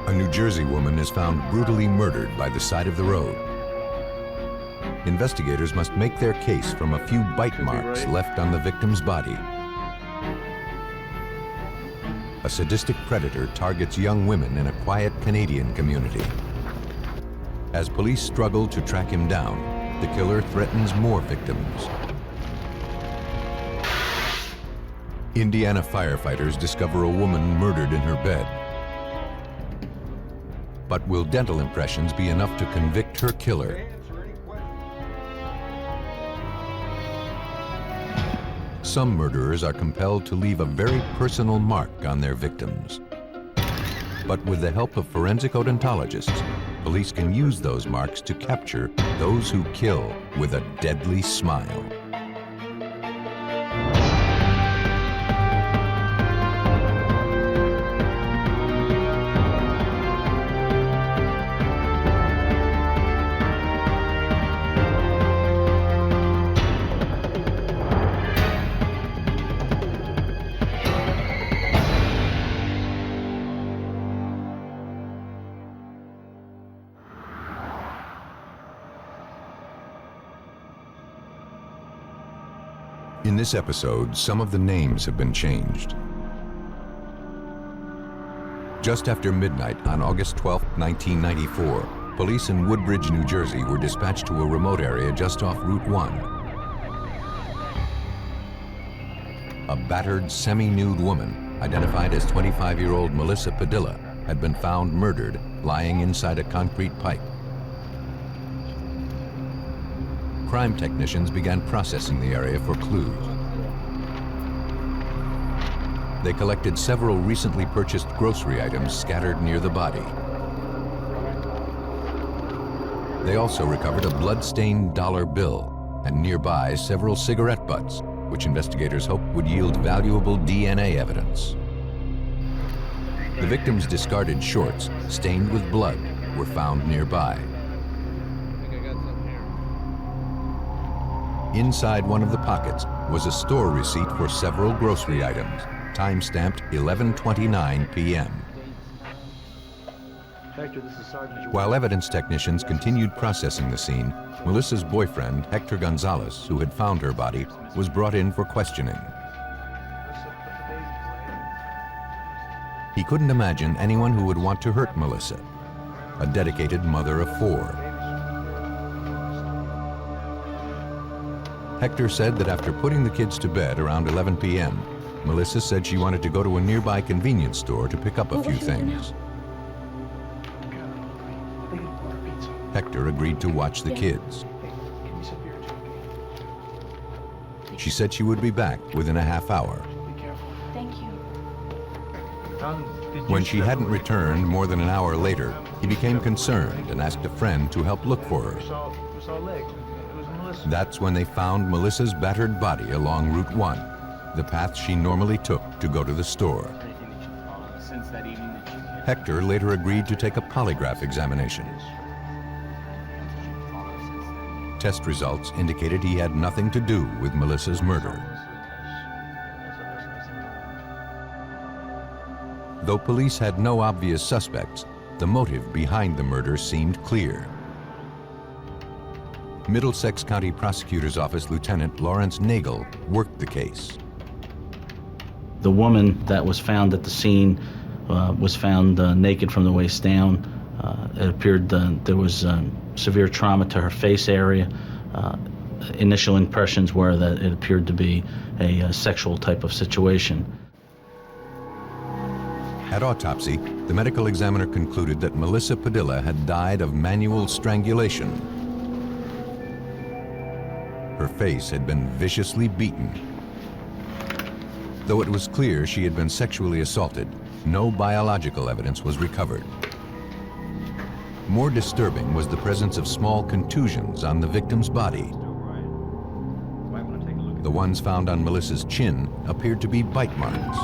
A New Jersey woman is found brutally murdered by the side of the road. Investigators must make their case from a few bite marks left on the victim's body. a sadistic predator targets young women in a quiet Canadian community. As police struggle to track him down, the killer threatens more victims. Indiana firefighters discover a woman murdered in her bed. But will dental impressions be enough to convict her killer? Some murderers are compelled to leave a very personal mark on their victims. But with the help of forensic odontologists, police can use those marks to capture those who kill with a deadly smile. In this episode, some of the names have been changed. Just after midnight on August 12, 1994, police in Woodbridge, New Jersey were dispatched to a remote area just off Route 1. A battered, semi-nude woman, identified as 25-year-old Melissa Padilla, had been found murdered, lying inside a concrete pipe. Crime technicians began processing the area for clues. They collected several recently purchased grocery items scattered near the body. They also recovered a blood-stained dollar bill and nearby several cigarette butts, which investigators hoped would yield valuable DNA evidence. The victim's discarded shorts, stained with blood, were found nearby. Inside one of the pockets was a store receipt for several grocery items, time-stamped 11:29 p.m. While evidence technicians continued processing the scene, Melissa's boyfriend, Hector Gonzalez, who had found her body, was brought in for questioning. He couldn't imagine anyone who would want to hurt Melissa, a dedicated mother of 4. Hector said that after putting the kids to bed around 11 p.m., Melissa said she wanted to go to a nearby convenience store to pick up a few things. Hector agreed to watch the kids. She said she would be back within a half hour. Thank you. When she hadn't returned more than an hour later, he became concerned and asked a friend to help look for her. That's when they found Melissa's battered body along Route 1, the path she normally took to go to the store. Hector later agreed to take a polygraph examination. Test results indicated he had nothing to do with Melissa's murder. Though police had no obvious suspects, the motive behind the murder seemed clear. Middlesex County Prosecutor's Office Lieutenant Lawrence Nagel worked the case. The woman that was found at the scene was found naked from the waist down. It appeared there was severe trauma to her face area. Initial impressions were that it appeared to be a sexual type of situation. At autopsy, the medical examiner concluded that Melissa Padilla had died of manual strangulation. Her face had been viciously beaten. Though it was clear she had been sexually assaulted, no biological evidence was recovered. More disturbing was the presence of small contusions on the victim's body. The ones found on Melissa's chin appeared to be bite marks.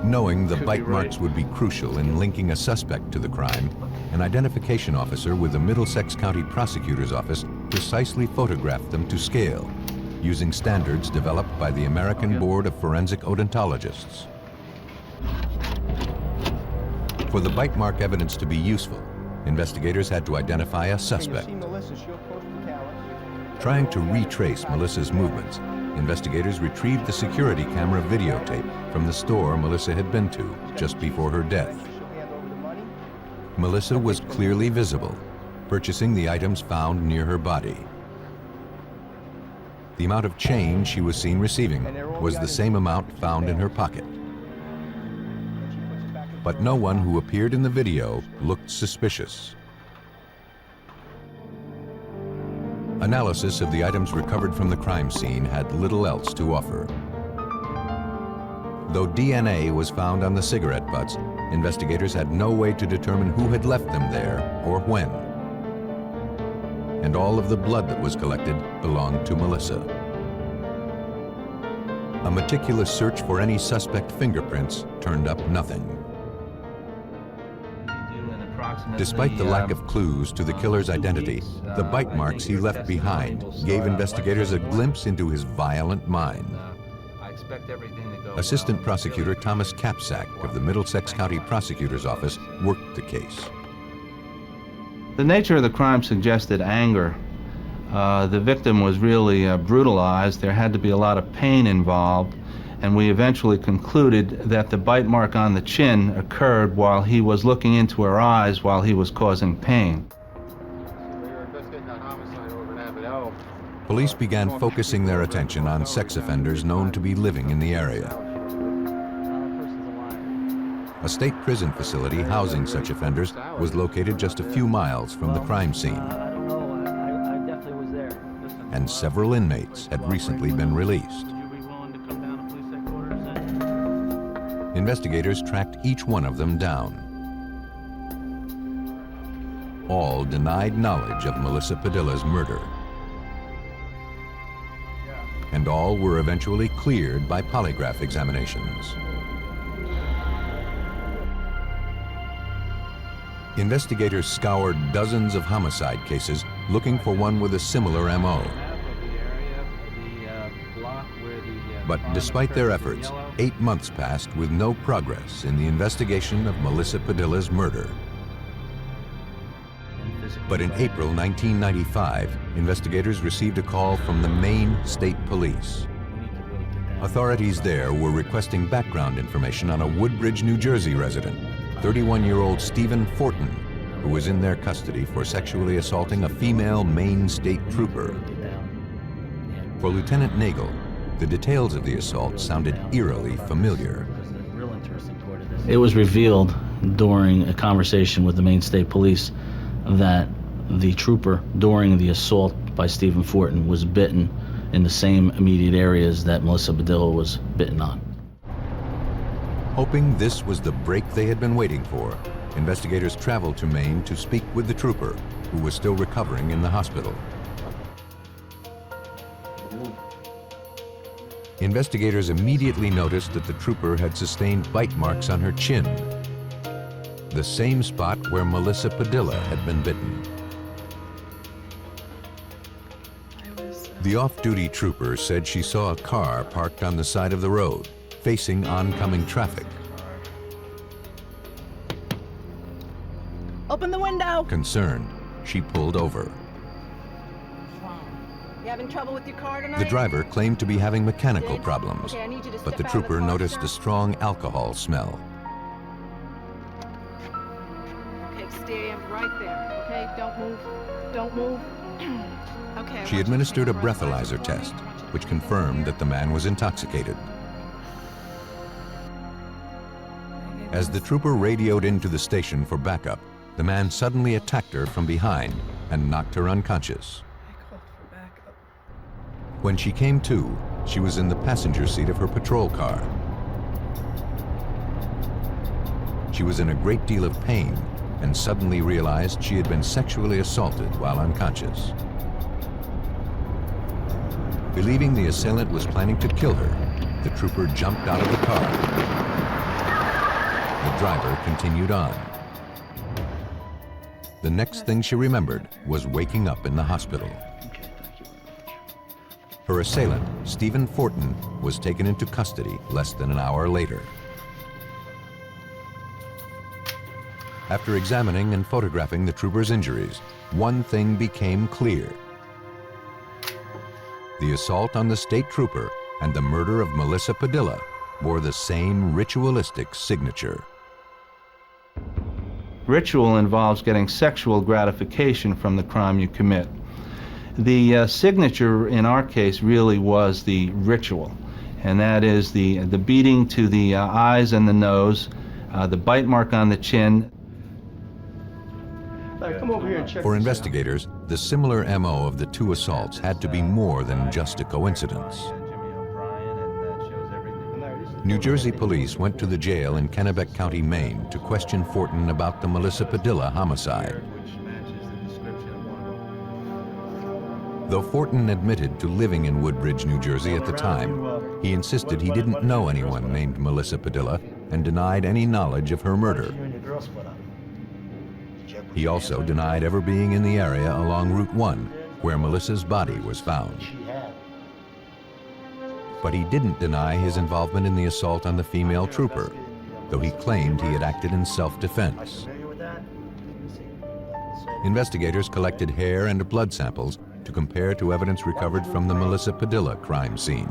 Knowing the bite marks would be crucial in linking a suspect to the crime, an identification officer with the Middlesex County Prosecutor's Office precisely photographed them to scale, using standards developed by the American Board of Forensic Odontologists. For the bite mark evidence to be useful, investigators had to identify a suspect. Trying to retrace Melissa's movements, investigators retrieved the security camera videotape from the store Melissa had been to just before her death. Melissa was clearly visible, purchasing the items found near her body. The amount of change she was seen receiving was the same amount found in her pocket. But no one who appeared in the video looked suspicious. Analysis of the items recovered from the crime scene had little else to offer. Though DNA was found on the cigarette butts, investigators had no way to determine who had left them there or when. And all of the blood that was collected belonged to Melissa. A meticulous search for any suspect fingerprints turned up nothing. Despite the lack of clues to the killer's identity, the bite marks he left behind gave investigators a glimpse into his violent mind. Assistant Prosecutor Thomas Capsack of the Middlesex County Prosecutor's Office worked the case. The nature of the crime suggested anger. The victim was really brutalized. There had to be a lot of pain involved, and we eventually concluded that the bite mark on the chin occurred while he was looking into her eyes while he was causing pain. Police began focusing their attention on sex offenders known to be living in the area. A state prison facility housing such offenders was located just a few miles from the crime scene. And several inmates had recently been released. Investigators tracked each one of them down. All denied knowledge of Melissa Padilla's murder. And all were eventually cleared by polygraph examinations. Investigators scoured dozens of homicide cases looking for one with a similar MO. But despite their efforts, 8 months passed with no progress in the investigation of Melissa Padilla's murder. But in April 1995, investigators received a call from the Maine State Police. Authorities there were requesting background information on a Woodbridge, New Jersey resident, 31-year-old Stephen Fortin, who was in their custody for sexually assaulting a female Maine State Trooper. For Lieutenant Nagel, the details of the assault sounded eerily familiar. It was revealed during a conversation with the Maine State Police that the trooper during the assault by Stephen Fortin was bitten in the same immediate areas that Melissa Padilla was bitten on. Hoping this was the break they had been waiting for, investigators traveled to Maine to speak with the trooper, who was still recovering in the hospital. Investigators immediately noticed that the trooper had sustained bite marks on her chin, the same spot where Melissa Padilla had been bitten. The off-duty trooper said she saw a car parked on the side of the road, facing oncoming traffic. Open the window! Concerned, she pulled over. You having trouble with your car tonight? The driver claimed to be having mechanical problems, Okay, I need you to but the step out of trooper car noticed now. a strong alcohol smell. Okay, stay right there. Okay, don't move. Don't move. Okay. She administered a breathalyzer test, which confirmed that the man was intoxicated. As the trooper radioed into the station for backup, the man suddenly attacked her from behind and knocked her unconscious. When she came to, she was in the passenger seat of her patrol car. She was in a great deal of pain and suddenly realized she had been sexually assaulted while unconscious. Believing the assailant was planning to kill her, the trooper jumped out of the car. The driver continued on. The next thing she remembered was waking up in the hospital. Her assailant, Stephen Fortin, was taken into custody less than an hour later. After examining and photographing the trooper's injuries, one thing became clear. the assault on the state trooper and the murder of Melissa Padilla bore the same ritualistic signature. Ritual involves getting sexual gratification from the crime you commit. The signature in our case really was the ritual, and that is the beating to the eyes and the nose, the bite mark on the chin. Come over here and check. For investigators, the similar MO of the two assaults had to be more than just a coincidence. New Jersey police went to the jail in Kennebec County, Maine, to question Fortin about the Melissa Padilla homicide. Though Fortin admitted to living in Woodbridge, New Jersey at the time, he insisted he didn't know anyone named Melissa Padilla and denied any knowledge of her murder. He also denied ever being in the area along Route 1, where Melissa's body was found. But he didn't deny his involvement in the assault on the female trooper, though he claimed he had acted in self-defense. Investigators collected hair and blood samples to compare to evidence recovered from the Melissa Padilla crime scene.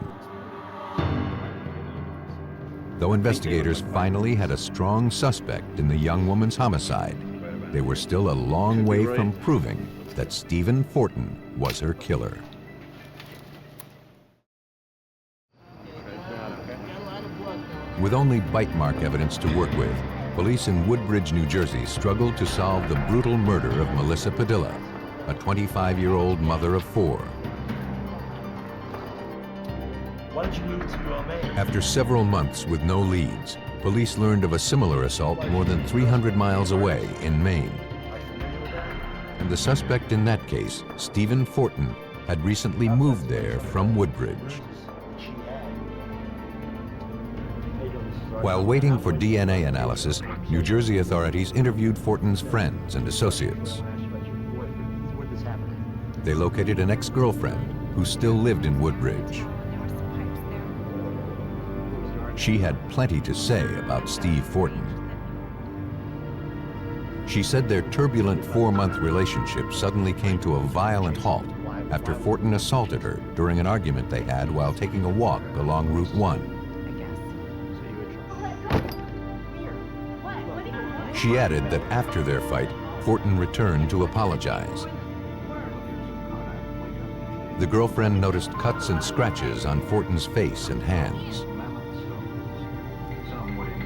Though investigators finally had a strong suspect in the young woman's homicide, they were still a long way from proving that Stephen Fortin was her killer. With only bite mark evidence to work with, police in Woodbridge, New Jersey struggled to solve the brutal murder of Melissa Padilla, a 25-year-old mother of 4. After several months with no leads, police learned of a similar assault more than 300 miles away in Maine. And the suspect in that case, Stephen Fortin, had recently moved there from Woodbridge. While waiting for DNA analysis, New Jersey authorities interviewed Fortin's friends and associates. They located an ex-girlfriend who still lived in Woodbridge. She had plenty to say about Steve Fortin. She said their turbulent 4-month relationship suddenly came to a violent halt after Fortin assaulted her during an argument they had while taking a walk along Route 1. She added that after their fight, Fortin returned to apologize. The girlfriend noticed cuts and scratches on Fortin's face and hands.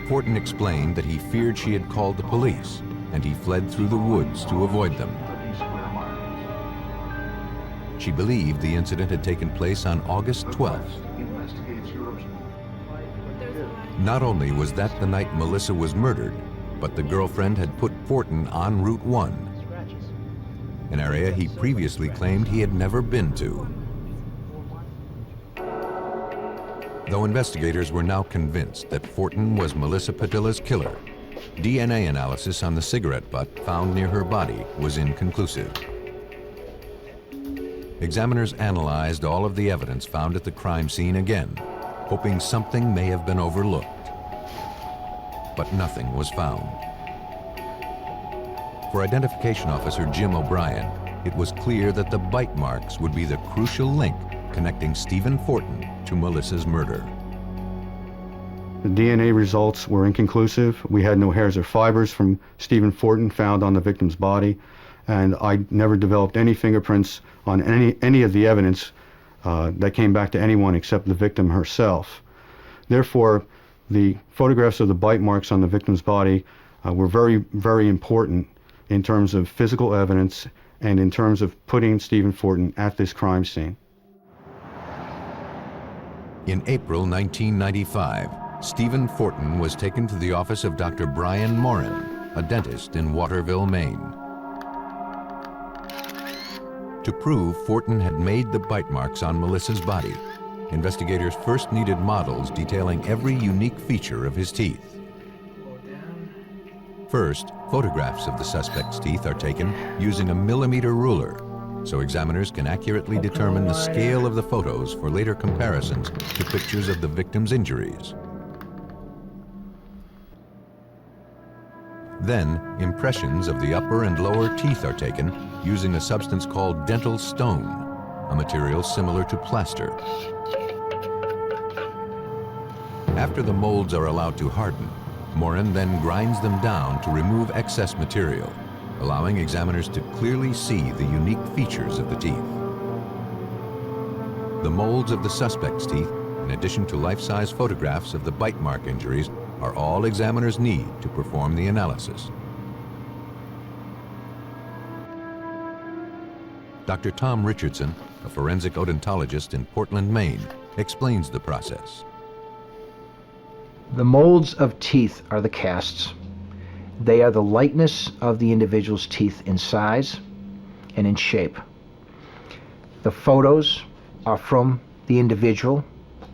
Fortin explained that he feared she had called the police, and he fled through the woods to avoid them. She believed the incident had taken place on August 12th. Not only was that the night Melissa was murdered, but the girlfriend had put Fortin on Route 1, an area he previously claimed he had never been to. Though investigators were now convinced that Fortin was Melissa Padilla's killer, DNA analysis on the cigarette butt found near her body was inconclusive. Examiners analyzed all of the evidence found at the crime scene again, hoping something may have been overlooked. But nothing was found. For Identification Officer Jim O'Brien, it was clear that the bite marks would be the crucial link connecting Stephen Fortin to Melissa's murder. The DNA results were inconclusive. We had no hairs or fibers from Stephen Fortin found on the victim's body, and I never developed any fingerprints on any of the evidence that came back to anyone except the victim herself. Therefore, the photographs of the bite marks on the victim's body were very, very important in terms of physical evidence and in terms of putting Stephen Fortin at this crime scene. In April 1995, Stephen Fortin was taken to the office of Dr. Brian Morin, a dentist in Waterville, Maine. To prove Fortin had made the bite marks on Melissa's body, investigators first needed models detailing every unique feature of his teeth. First, photographs of the suspect's teeth are taken using a millimeter ruler, so examiners can accurately determine the scale of the photos for later comparisons to pictures of the victim's injuries. Then, impressions of the upper and lower teeth are taken using a substance called dental stone, a material similar to plaster. After the molds are allowed to harden, Morin then grinds them down to remove excess material, allowing examiners to clearly see the unique features of the teeth. The molds of the suspect's teeth, in addition to life-size photographs of the bite mark injuries, are all examiners need to perform the analysis. Dr. Tom Richardson, a forensic odontologist in Portland, Maine, explains the process. The molds of teeth are the casts. They are the likeness of the individual's teeth in size and in shape. The photos are from the individual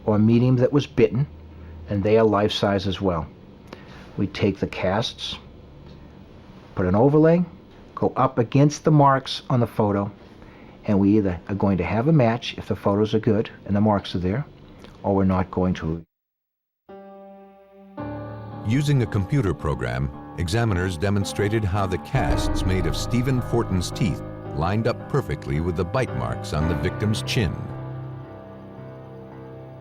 or medium that was bitten, and they are life size as well. We take the casts, put an overlay, go up against the marks on the photo, and we either are going to have a match if the photos are good and the marks are there, or we're not going to. Using a computer program, examiners demonstrated how the casts made of Stephen Fortin's teeth lined up perfectly with the bite marks on the victim's chin.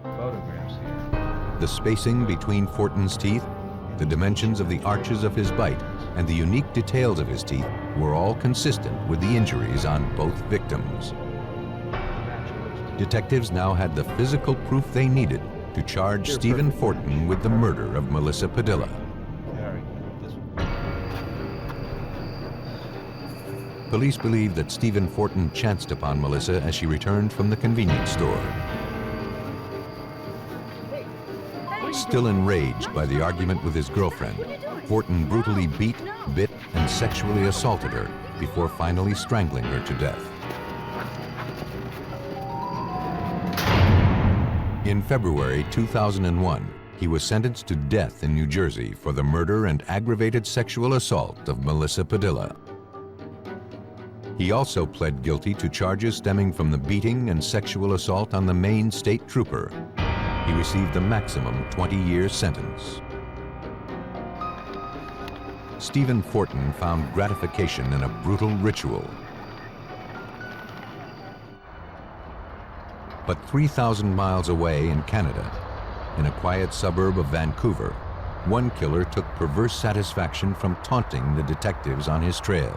Photographs here. The spacing between Fortin's teeth, the dimensions of the arches of his bite, and the unique details of his teeth were all consistent with the injuries on both victims. Detectives now had the physical proof they needed to charge Stephen Fortin with the murder of Melissa Padilla. Police believe that Stephen Fortin chanced upon Melissa as she returned from the convenience store. Still enraged by the argument with his girlfriend, Fortin brutally beat, bit, and sexually assaulted her before finally strangling her to death. In February 2001, he was sentenced to death in New Jersey for the murder and aggravated sexual assault of Melissa Padilla. He also pled guilty to charges stemming from the beating and sexual assault on the Maine state trooper. He received the maximum 20-year sentence. Stephen Fortin found gratification in a brutal ritual. But 3,000 miles away in Canada, in a quiet suburb of Vancouver, one killer took perverse satisfaction from taunting the detectives on his trail.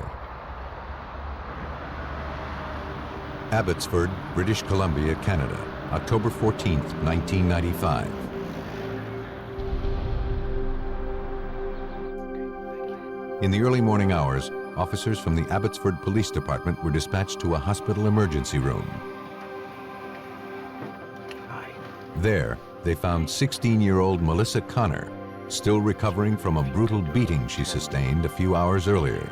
Abbotsford, British Columbia, Canada, October 14, 1995. In the early morning hours, officers from the Abbotsford Police Department were dispatched to a hospital emergency room. There, they found 16-year-old Melissa Connor, still recovering from a brutal beating she sustained a few hours earlier.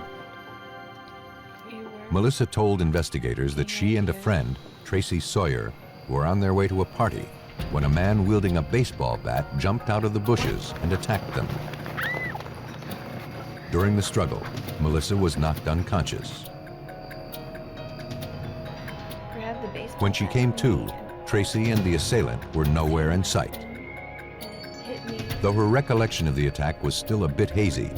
Melissa told investigators that she and a friend, Tracy Sawyer, were on their way to a party when a man wielding a baseball bat jumped out of the bushes and attacked them. During the struggle, Melissa was knocked unconscious. When she came to, Tracy and the assailant were nowhere in sight. Though her recollection of the attack was still a bit hazy,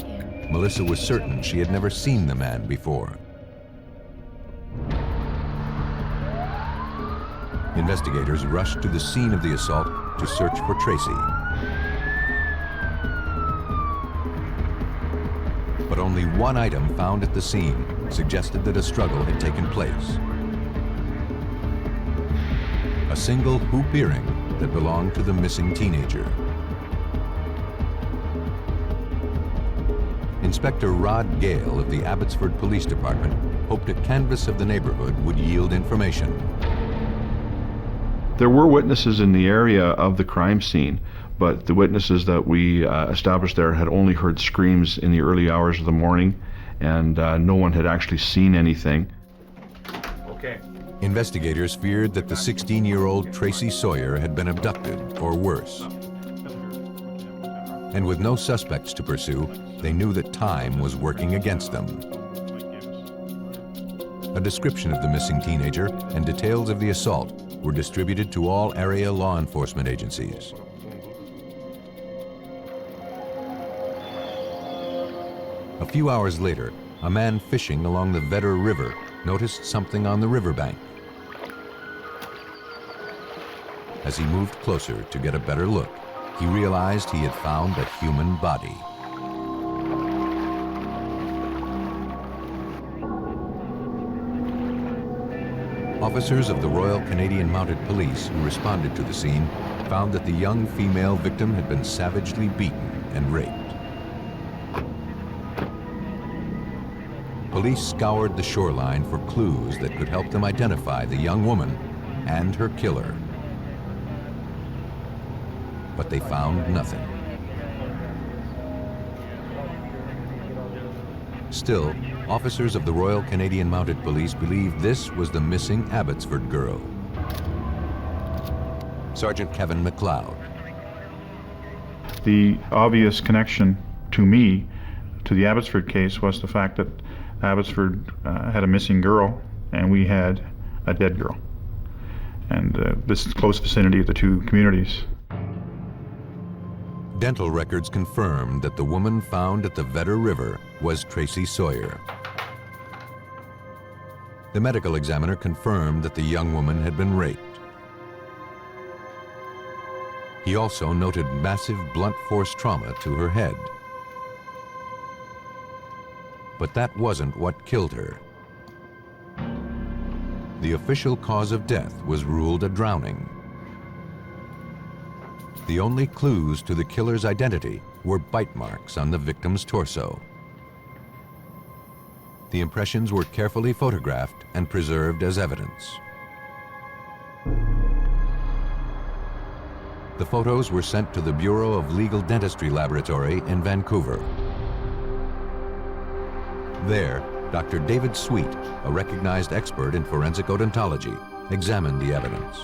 Melissa was certain she had never seen the man before. Investigators rushed to the scene of the assault to search for Tracy. But only one item found at the scene suggested that a struggle had taken place. A single hoop earring that belonged to the missing teenager. Inspector Rod Gale of the Abbotsford Police Department hoped a canvass of the neighborhood would yield information. There were witnesses in the area of the crime scene, but the witnesses that we established there had only heard screams in the early hours of the morning, and no one had actually seen anything. Okay. Investigators feared that the 16-year-old Tracy Sawyer had been abducted, or worse. And with no suspects to pursue, they knew that time was working against them. A description of the missing teenager and details of the assault were distributed to all area law enforcement agencies. A few hours later, a man fishing along the Vedder River noticed something on the riverbank. As he moved closer to get a better look, he realized he had found a human body. Officers of the Royal Canadian Mounted Police who responded to the scene found that the young female victim had been savagely beaten and raped. Police scoured the shoreline for clues that could help them identify the young woman and her killer. But they found nothing. Still, officers of the Royal Canadian Mounted Police believed this was the missing Abbotsford girl. Sergeant Kevin McLeod. The obvious connection to me to the Abbotsford case was the fact that Abbotsford had a missing girl and we had a dead girl. And this close vicinity of the two communities. Dental records confirmed that the woman found at the Vedder River was Tracy Sawyer. The medical examiner confirmed that the young woman had been raped. He also noted massive blunt force trauma to her head. But that wasn't what killed her. The official cause of death was ruled a drowning. The only clues to the killer's identity were bite marks on the victim's torso. The impressions were carefully photographed and preserved as evidence. The photos were sent to the Bureau of Legal Dentistry Laboratory in Vancouver. There, Dr. David Sweet, a recognized expert in forensic odontology, examined the evidence.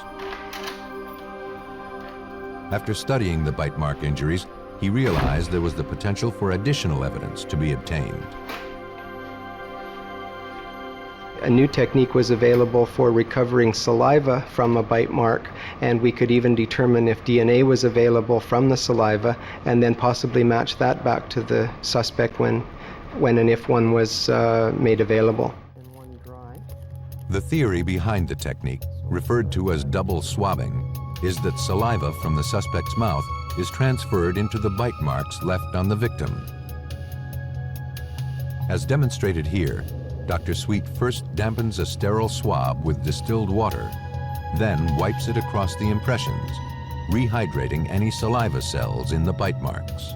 After studying the bite mark injuries, he realized there was the potential for additional evidence to be obtained. A new technique was available for recovering saliva from a bite mark, and we could even determine if DNA was available from the saliva and then possibly match that back to the suspect when and if one was made available. The theory behind the technique, referred to as double swabbing, is that saliva from the suspect's mouth is transferred into the bite marks left on the victim. As demonstrated here, Dr. Sweet first dampens a sterile swab with distilled water, then wipes it across the impressions, rehydrating any saliva cells in the bite marks.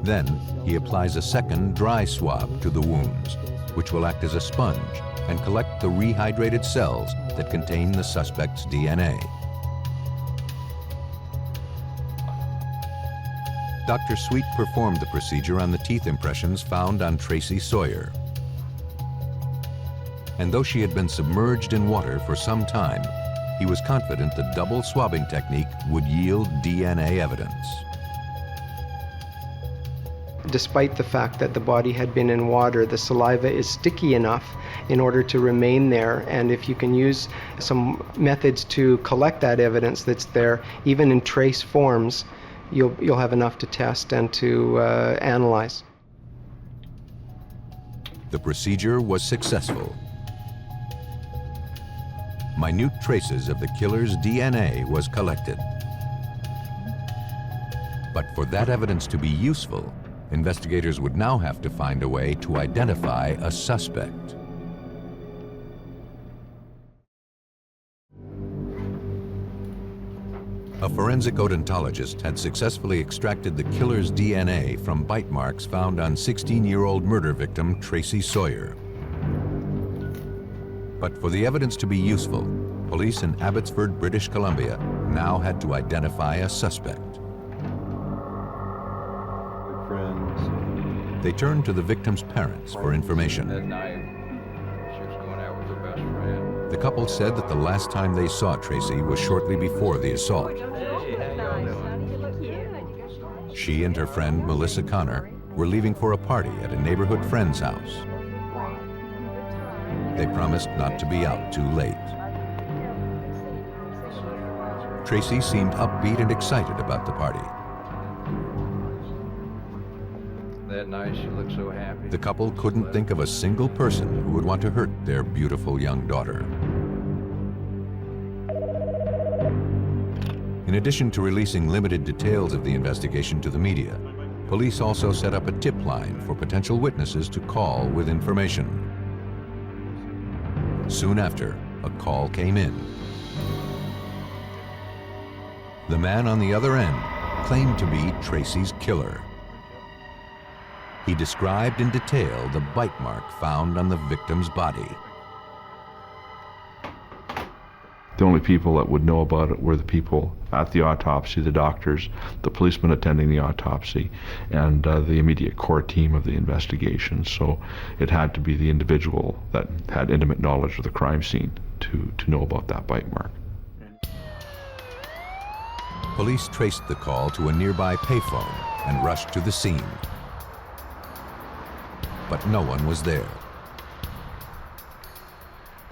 Then, he applies a second dry swab to the wounds, which will act as a sponge and collect the rehydrated cells that contain the suspect's DNA. Dr. Sweet performed the procedure on the teeth impressions found on Tracy Sawyer. And though she had been submerged in water for some time, he was confident the double swabbing technique would yield DNA evidence. Despite the fact that the body had been in water, the saliva is sticky enough in order to remain there, and if you can use some methods to collect that evidence that's there, even in trace forms, you'll have enough to test and to analyze. The procedure was successful. Minute traces of the killer's DNA was collected. But for that evidence to be useful, investigators would now have to find a way to identify a suspect. A forensic odontologist had successfully extracted the killer's DNA from bite marks found on 16-year-old murder victim Tracy Sawyer. But for the evidence to be useful, police in Abbotsford, British Columbia, now had to identify a suspect. They turned to the victim's parents for information. The couple said that the last time they saw Tracy was shortly before the assault. She and her friend Melissa Connor were leaving for a party at a neighborhood friend's house. They promised not to be out too late. Tracy seemed upbeat and excited about the party. That night she looked so happy. The couple couldn't think of a single person who would want to hurt their beautiful young daughter. In addition to releasing limited details of the investigation to the media, police also set up a tip line for potential witnesses to call with information. Soon after, a call came in. The man on the other end claimed to be Tracy's killer. He described in detail the bite mark found on the victim's body. The only people that would know about it were the people at the autopsy, the doctors, the policemen attending the autopsy, and the immediate core team of the investigation. So it had to be the individual that had intimate knowledge of the crime scene to know about that bite mark. Police traced the call to a nearby payphone and rushed to the scene. But no one was there.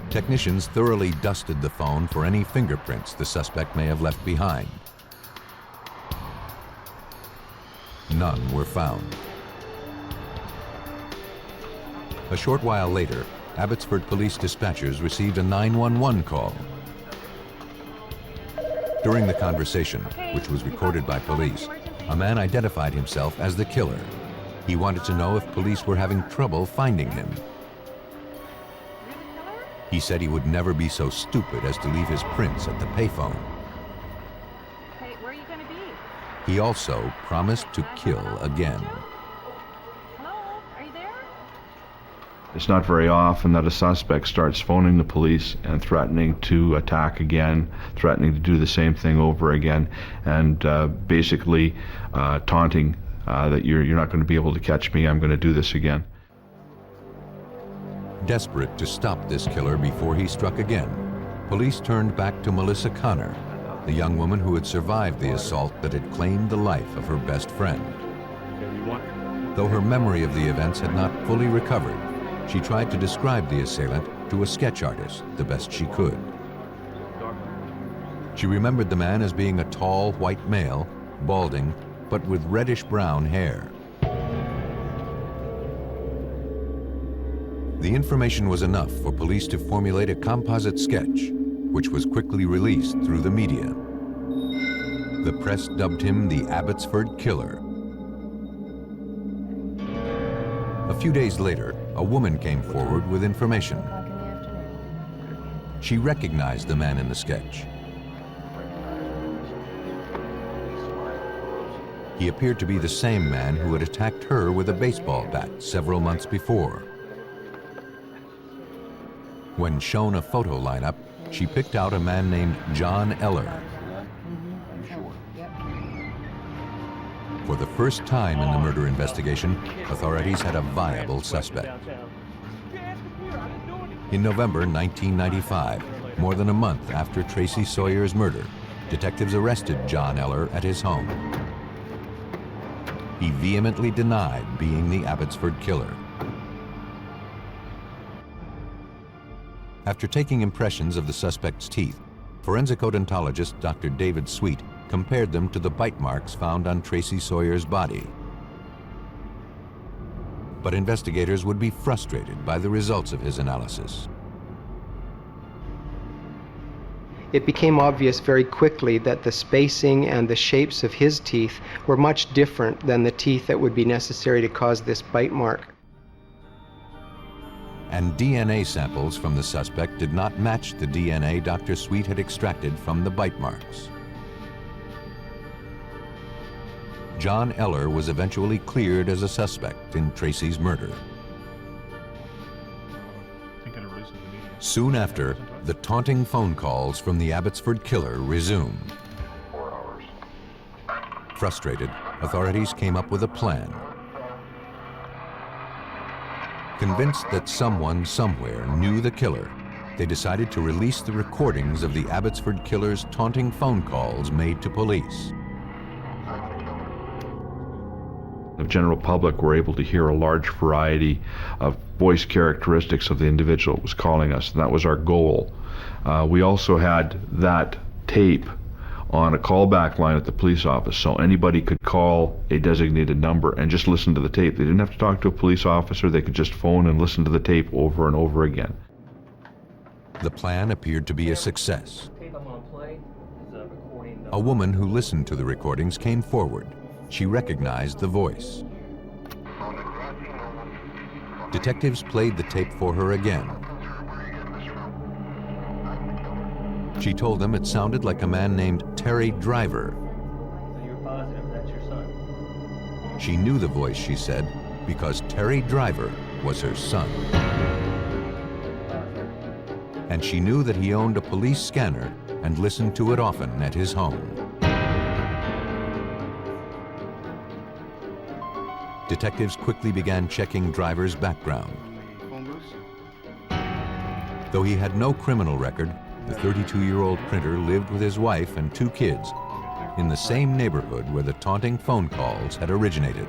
Technicians thoroughly dusted the phone for any fingerprints the suspect may have left behind. None were found. A short while later, Abbotsford police dispatchers received a 911 call. During the conversation, which was recorded by police, a man identified himself as the killer. He wanted to know if police were having trouble finding him. He said he would never be so stupid as to leave his prints at the payphone. Hey, where are you gonna be? He also promised to kill again. Hello? Are you there? It's not very often that a suspect starts phoning the police and threatening to attack again, threatening to do the same thing over again, and basically taunting that you're not going to be able to catch me, I'm going to do this again. Desperate to stop this killer before he struck again, police turned back to Melissa Connor, the young woman who had survived the assault that had claimed the life of her best friend. Though her memory of the events had not fully recovered, she tried to describe the assailant to a sketch artist the best she could. She remembered the man as being a tall white male, balding, but with reddish-brown hair. The information was enough for police to formulate a composite sketch, which was quickly released through the media. The press dubbed him the Abbotsford Killer. A few days later, a woman came forward with information. She recognized the man in the sketch. He appeared to be the same man who had attacked her with a baseball bat several months before. When shown a photo lineup, she picked out a man named John Eller. For the first time in the murder investigation, authorities had a viable suspect. In November 1995, more than a month after Tracy Sawyer's murder, detectives arrested John Eller at his home. He vehemently denied being the Abbotsford Killer. After taking impressions of the suspect's teeth, forensic odontologist Dr. David Sweet compared them to the bite marks found on Tracy Sawyer's body. But investigators would be frustrated by the results of his analysis. It became obvious very quickly that the spacing and the shapes of his teeth were much different than the teeth that would be necessary to cause this bite mark. And DNA samples from the suspect did not match the DNA Dr. Sweet had extracted from the bite marks. John Eller was eventually cleared as a suspect in Tracy's murder. Soon after, the taunting phone calls from the Abbotsford Killer resumed. Frustrated, authorities came up with a plan. Convinced that someone somewhere knew the killer, they decided to release the recordings of the Abbotsford Killer's taunting phone calls made to police. The general public were able to hear a large variety of voice characteristics of the individual that was calling us, and that was our goal. We also had that tape on a callback line at the police office, so anybody could call a designated number and just listen to the tape. They didn't have to talk to a police officer. They could just phone and listen to the tape over and over again. The plan appeared to be a success. A woman who listened to the recordings came forward. She recognized the voice. Detectives played the tape for her again. She told them it sounded like a man named Terry Driver. So you're positive that's your son? She knew the voice, she said, because Terry Driver was her son. And she knew that he owned a police scanner and listened to it often at his home. Detectives quickly began checking Driver's background. Though he had no criminal record, the 32-year-old printer lived with his wife and 2 kids in the same neighborhood where the taunting phone calls had originated.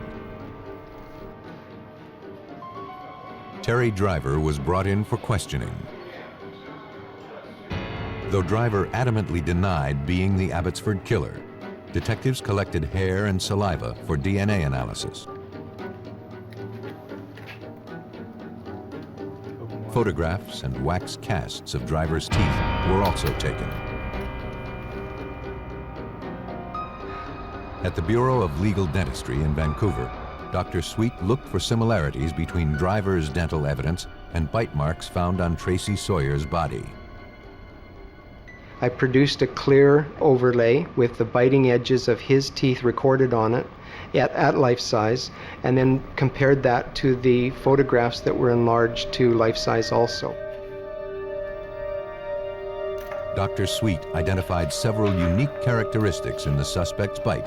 Terry Driver was brought in for questioning. Though Driver adamantly denied being the Abbotsford killer, detectives collected hair and saliva for DNA analysis. Photographs and wax casts of Driver's teeth were also taken. At the Bureau of Legal Dentistry in Vancouver, Dr. Sweet looked for similarities between Driver's dental evidence and bite marks found on Tracy Sawyer's body. I produced a clear overlay with the biting edges of his teeth recorded on it at life size, and then compared that to the photographs that were enlarged to life size also. Dr. Sweet identified several unique characteristics in the suspect's bite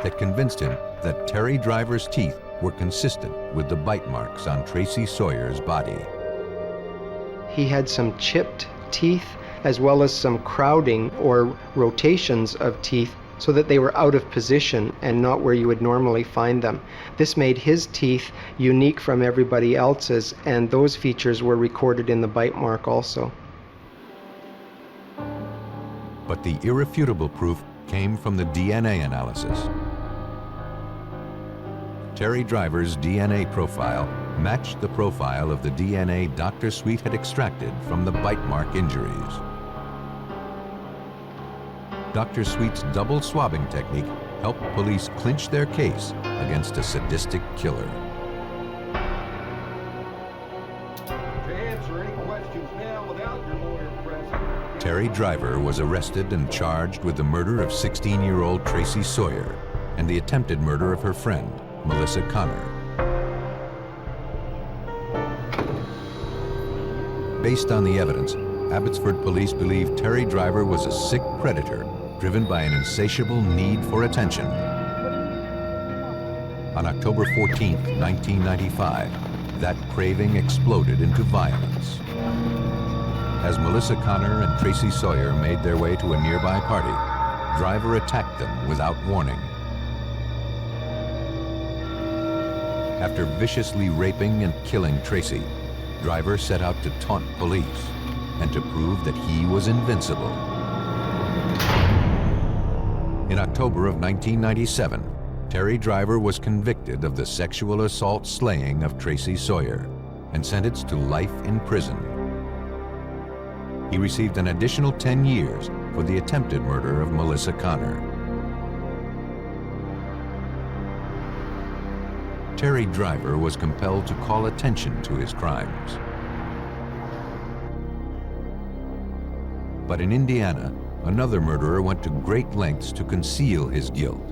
that convinced him that Terry Driver's teeth were consistent with the bite marks on Tracy Sawyer's body. He had some chipped teeth as well as some crowding or rotations of teeth so that they were out of position and not where you would normally find them. This made his teeth unique from everybody else's, and those features were recorded in the bite mark also. But the irrefutable proof came from the DNA analysis. Terry Driver's DNA profile matched the profile of the DNA Dr. Sweet had extracted from the bite mark injuries. Dr. Sweet's double swabbing technique helped police clinch their case against a sadistic killer. To answer any questions now without your lawyer present. Terry Driver was arrested and charged with the murder of 16-year-old Tracy Sawyer and the attempted murder of her friend, Melissa Connor. Based on the evidence, Abbotsford police believed Terry Driver was a sick predator driven by an insatiable need for attention. On October 14, 1995, that craving exploded into violence. As Melissa Connor and Tracy Sawyer made their way to a nearby party, Driver attacked them without warning. After viciously raping and killing Tracy, Driver set out to taunt police and to prove that he was invincible. In October of 1997, Terry Driver was convicted of the sexual assault slaying of Tracy Sawyer and sentenced to life in prison. He received an additional 10 years for the attempted murder of Melissa Connor. Terry Driver was compelled to call attention to his crimes. But in Indiana, another murderer went to great lengths to conceal his guilt.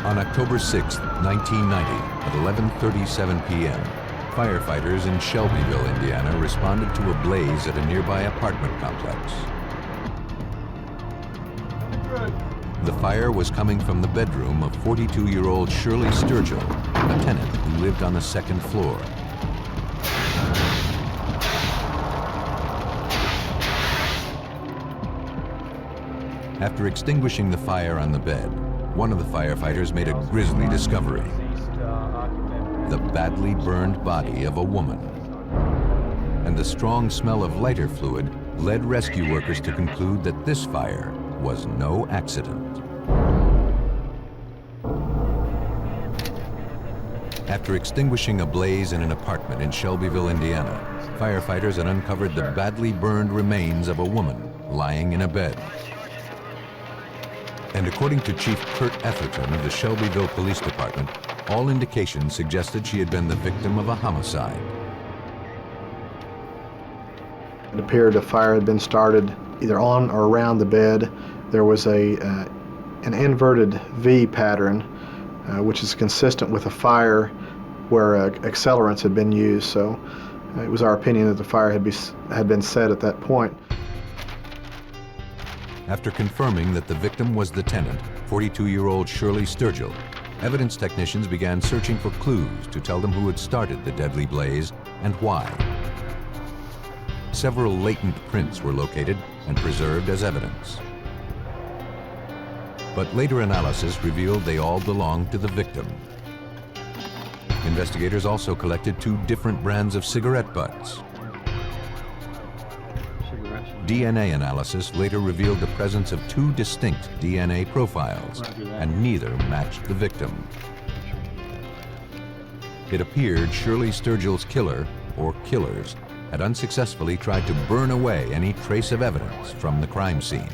On October 6, 1990, at 11:37 p.m., firefighters in Shelbyville, Indiana, responded to a blaze at a nearby apartment complex. The fire was coming from the bedroom of 42-year-old Shirley Sturgill, a tenant who lived on the second floor. After extinguishing the fire on the bed, one of the firefighters made a grisly discovery: the badly burned body of a woman. And the strong smell of lighter fluid led rescue workers to conclude that this fire was no accident. After extinguishing a blaze in an apartment in Shelbyville, Indiana, firefighters had uncovered the badly burned remains of a woman lying in a bed. And according to Chief Kurt Etherton of the Shelbyville Police Department, all indications suggested she had been the victim of a homicide. It appeared a fire had been started either on or around the bed. There was an inverted V pattern, which is consistent with a fire where accelerants had been used. So it was our opinion that the fire had been set at that point. After confirming that the victim was the tenant, 42-year-old Shirley Sturgill, evidence technicians began searching for clues to tell them who had started the deadly blaze and why. Several latent prints were located and preserved as evidence. But later analysis revealed they all belonged to the victim. Investigators also collected 2 different brands of cigarette butts. DNA analysis later revealed the presence of 2 distinct DNA profiles, and neither matched the victim. It appeared Shirley Sturgill's killer, or killers, had unsuccessfully tried to burn away any trace of evidence from the crime scene.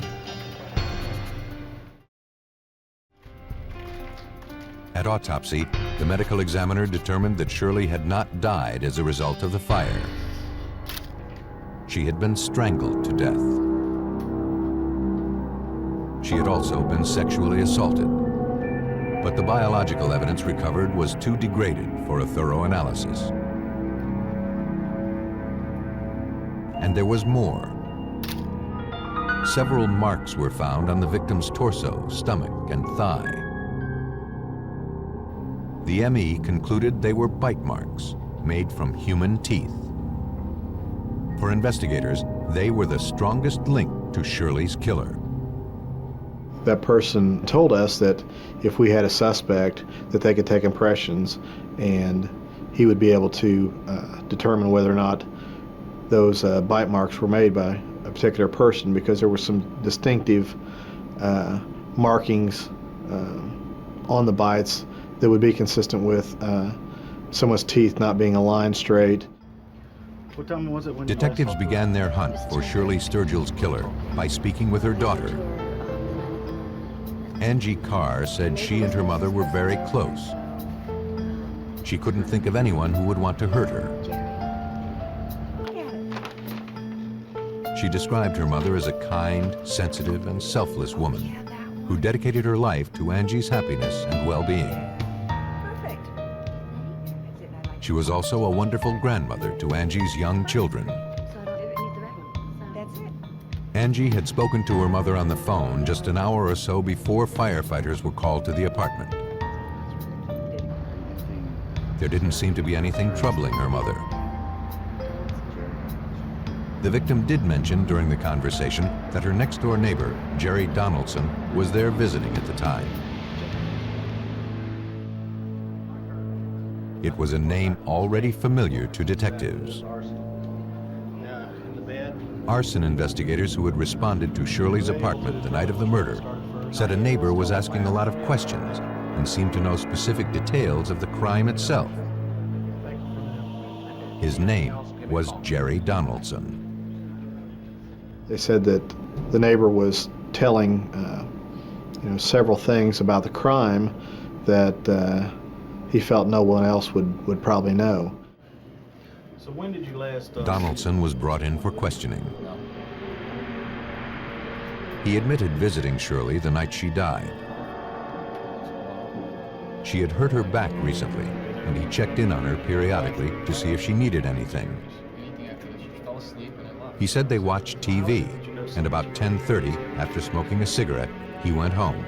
At autopsy, the medical examiner determined that Shirley had not died as a result of the fire. She had been strangled to death. She had also been sexually assaulted. But the biological evidence recovered was too degraded for a thorough analysis. And there was more. Several marks were found on the victim's torso, stomach, and thigh. The ME concluded they were bite marks made from human teeth. For investigators, they were the strongest link to Shirley's killer. That person told us that if we had a suspect, that they could take impressions and he would be able to determine whether or not those bite marks were made by a particular person, because there were some distinctive markings on the bites that would be consistent with someone's teeth not being aligned straight. What time was it when Detectives began their hunt for Shirley Sturgill's killer by speaking with her daughter. Angie Carr said she and her mother were very close. She couldn't think of anyone who would want to hurt her. She described her mother as a kind, sensitive, and selfless woman who dedicated her life to Angie's happiness and well-being. She was also a wonderful grandmother to Angie's young children. Angie had spoken to her mother on the phone just an hour or so before firefighters were called to the apartment. There didn't seem to be anything troubling her mother. The victim did mention during the conversation that her next-door neighbor, Jerry Donaldson, was there visiting at the time. It was a name already familiar to detectives. Arson investigators who had responded to Shirley's apartment the night of the murder said a neighbor was asking a lot of questions and seemed to know specific details of the crime itself. His name was Jerry Donaldson. They said that the neighbor was telling several things about the crime that he felt no one else would probably know. So when did you last... Donaldson was brought in for questioning. He admitted visiting Shirley the night she died. She had hurt her back recently, and he checked in on her periodically to see if she needed anything. He said they watched TV, and about 10:30, after smoking a cigarette, he went home.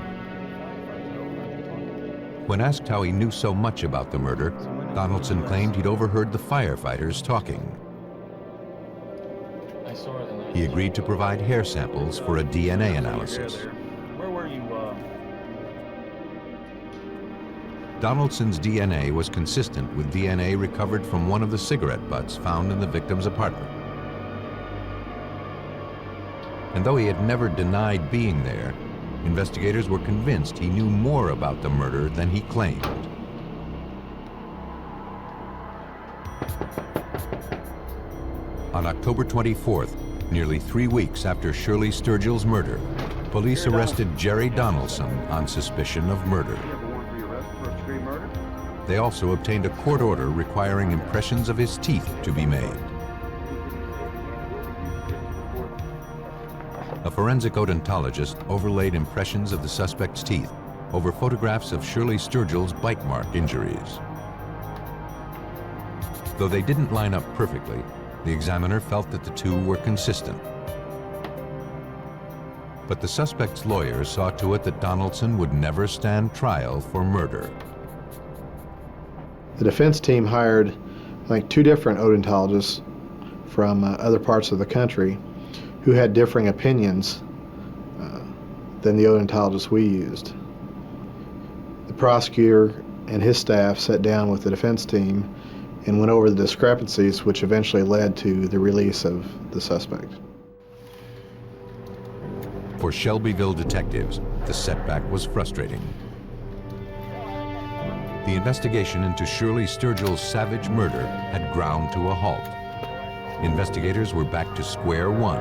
When asked how he knew so much about the murder, Donaldson claimed he'd overheard the firefighters talking. He agreed to provide hair samples for a DNA analysis. Where were you? Donaldson's DNA was consistent with DNA recovered from one of the cigarette butts found in the victim's apartment. And though he had never denied being there, investigators were convinced he knew more about the murder than he claimed. On October 24th, nearly 3 weeks after Shirley Sturgill's murder, police arrested Jerry Donaldson on suspicion of murder. They also obtained a court order requiring impressions of his teeth to be made. A forensic odontologist overlaid impressions of the suspect's teeth over photographs of Shirley Sturgill's bite mark injuries. Though they didn't line up perfectly, the examiner felt that the two were consistent. But the suspect's lawyers saw to it that Donaldson would never stand trial for murder. The defense team hired, I think, 2 different odontologists from other parts of the country who had differing opinions than the odontologists we used. The prosecutor and his staff sat down with the defense team and went over the discrepancies, which eventually led to the release of the suspect. For Shelbyville detectives, the setback was frustrating. The investigation into Shirley Sturgill's savage murder had ground to a halt. Investigators were back to square one,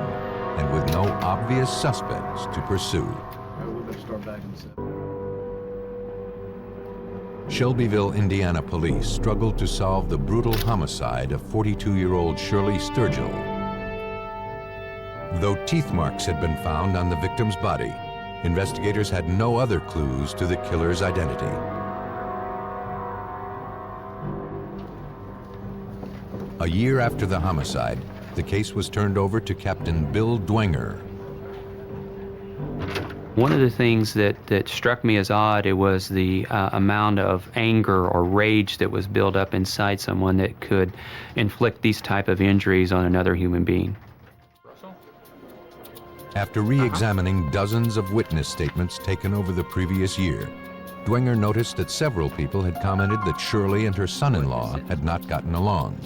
and with no obvious suspects to pursue. Shelbyville, Indiana police struggled to solve the brutal homicide of 42-year-old Shirley Sturgill. Though teeth marks had been found on the victim's body, investigators had no other clues to the killer's identity. A year after the homicide, the case was turned over to Captain Bill Dwenger. One of the things that struck me as odd, it was the amount of anger or rage that was built up inside someone that could inflict these type of injuries on another human being. After re-examining dozens of witness statements taken over the previous year, Dwenger noticed that several people had commented that Shirley and her son-in-law had not gotten along.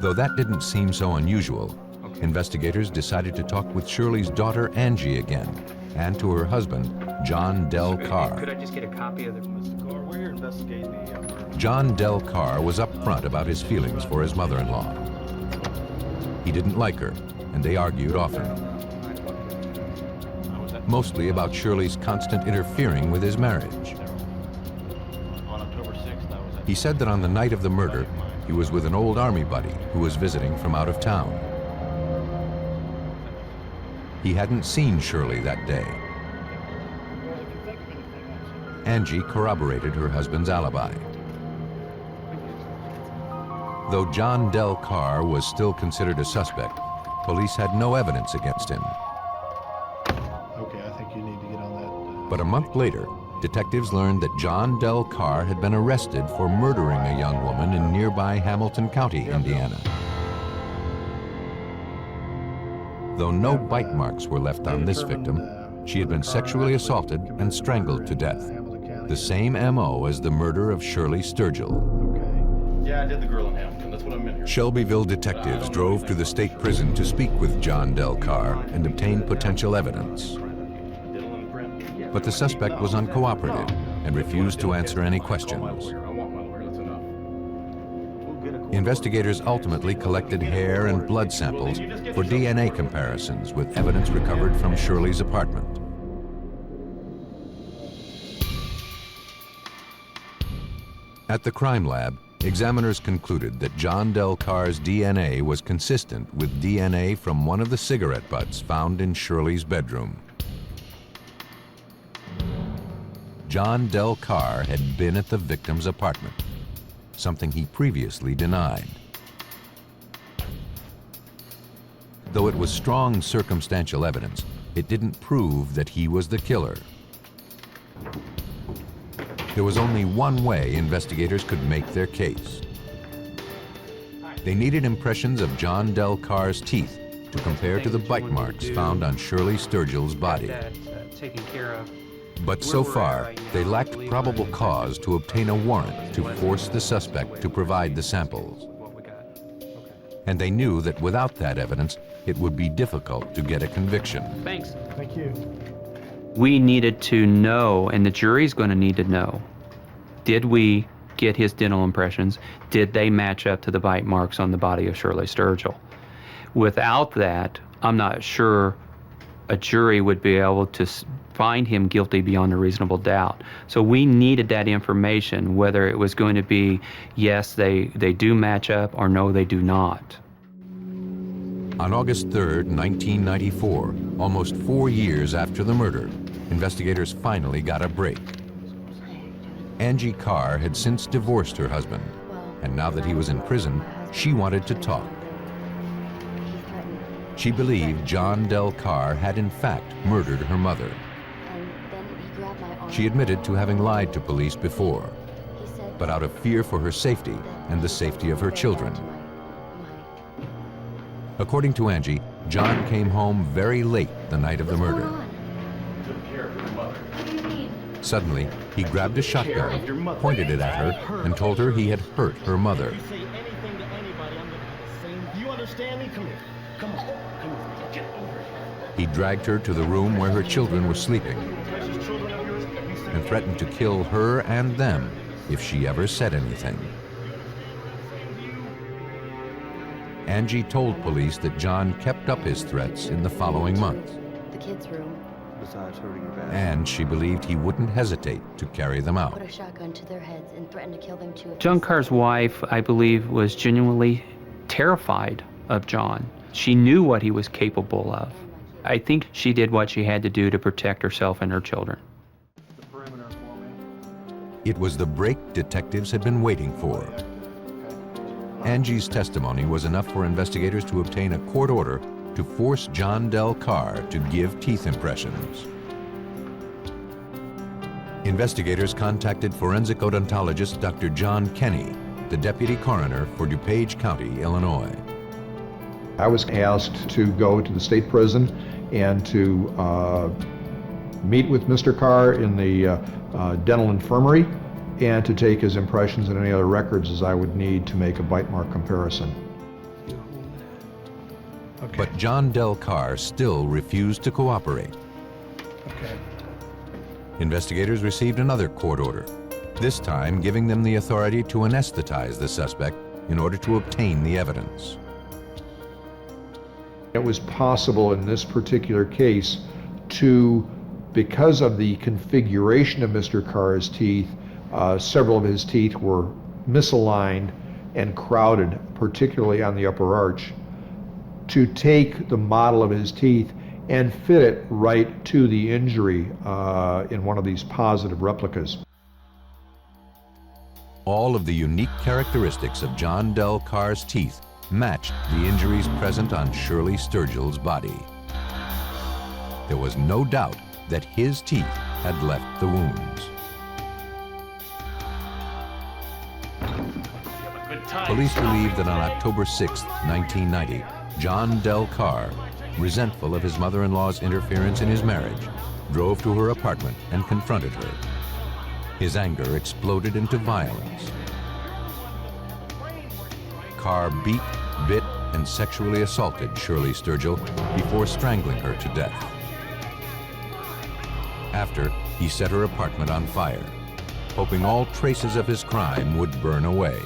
Though that didn't seem so unusual, investigators decided to talk with Shirley's daughter Angie again, and to her husband, John Del Carr. Could I just get a copy of the... Mr. Carr, we're here investigating the murder. John Del Carr was upfront about his feelings for his mother-in-law. He didn't like her, and they argued often. Mostly about Shirley's constant interfering with his marriage. He said that on the night of the murder, he was with an old Army buddy who was visiting from out of town. He hadn't seen Shirley that day. Angie corroborated her husband's alibi. Though John Del Carr was still considered a suspect, police had no evidence against him. Okay, I think you need to get on that. But a month later, detectives learned that John Del Carr had been arrested for murdering a young woman in nearby Hamilton County, Indiana. Though no bite marks were left on this victim, she had been sexually assaulted and strangled to death. The same MO as the murder of Shirley Sturgill. Yeah, I did the girl in Hamilton. That's what I'm in here. Shelbyville detectives drove to the state prison to speak with John Del Carr and obtain potential evidence. But the suspect was uncooperative and refused to answer any questions. Investigators ultimately collected hair and blood samples for DNA comparisons with evidence recovered from Shirley's apartment. At the crime lab, examiners concluded that John Del Carr's DNA was consistent with DNA from one of the cigarette butts found in Shirley's bedroom. John Del Carr had been at the victim's apartment, something he previously denied. Though it was strong circumstantial evidence, it didn't prove that he was the killer. There was only one way investigators could make their case. They needed impressions of John Del Carr's teeth to compare to the bite marks found on Shirley Sturgill's body. Taken care of. But so far, they lacked probable cause to obtain a warrant to force the suspect to provide the samples. And they knew that without that evidence, it would be difficult to get a conviction. Thanks. Thank you. We needed to know, and the jury's going to need to know, did we get his dental impressions? Did they match up to the bite marks on the body of Shirley Sturgill? Without that, I'm not sure a jury would be able to find him guilty beyond a reasonable doubt. So we needed that information, whether it was going to be, yes, they do match up, or no, they do not. On August 3rd, 1994, almost 4 years after the murder, investigators finally got a break. Angie Carr had since divorced her husband, and now that he was in prison, she wanted to talk. She believed John Del Carr had in fact murdered her mother. She admitted to having lied to police before, but out of fear for her safety and the safety of her children. According to Angie, John came home very late the night of the murder. Suddenly, he grabbed a shotgun, pointed it at her, and told her he had hurt her mother. He dragged her to the room where her children were sleeping and threatened to kill her and them if she ever said anything. Angie told police that John kept up his threats in the following month. The kids' room. Besides hurting her back. And she believed he wouldn't hesitate to carry them out. Put a shotgun to their heads and threatened to kill them too. John Carr's wife, I believe, was genuinely terrified of John. She knew what he was capable of. I think she did what she had to do to protect herself and her children. It was the break detectives had been waiting for. Angie's testimony was enough for investigators to obtain a court order to force John Del Carr to give teeth impressions. Investigators contacted forensic odontologist Dr. John Kenny, the deputy coroner for DuPage County, Illinois. I was asked to go to the state prison and to meet with Mr. Carr in the dental infirmary and to take his impressions and any other records as I would need to make a bite mark comparison. Okay. But John Del Carr still refused to cooperate. Okay. Investigators received another court order, this time giving them the authority to anesthetize the suspect in order to obtain the evidence. It was possible in this particular case to, because of the configuration of Mr. Carr's teeth, several of his teeth were misaligned and crowded, particularly on the upper arch, to take the model of his teeth and fit it right to the injury in one of these positive replicas. All of the unique characteristics of John Del Carr's teeth matched the injuries present on Shirley Sturgill's body. There was no doubt that his teeth had left the wounds. Police believe that on October 6, 1990, John Del Carr, resentful of his mother-in-law's interference in his marriage, drove to her apartment and confronted her. His anger exploded into violence. Carr beat, bit, and sexually assaulted Shirley Sturgill before strangling her to death. After, he set her apartment on fire, hoping all traces of his crime would burn away.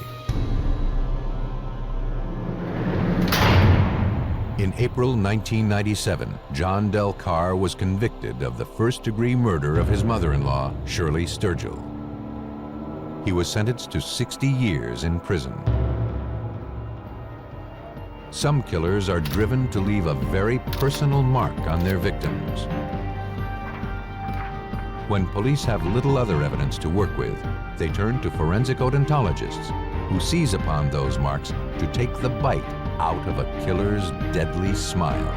In April 1997, John Del Carr was convicted of the first-degree murder of his mother-in-law, Shirley Sturgill. He was sentenced to 60 years in prison. Some killers are driven to leave a very personal mark on their victims. When police have little other evidence to work with, they turn to forensic odontologists, who seize upon those marks to take the bite out of a killer's deadly smile.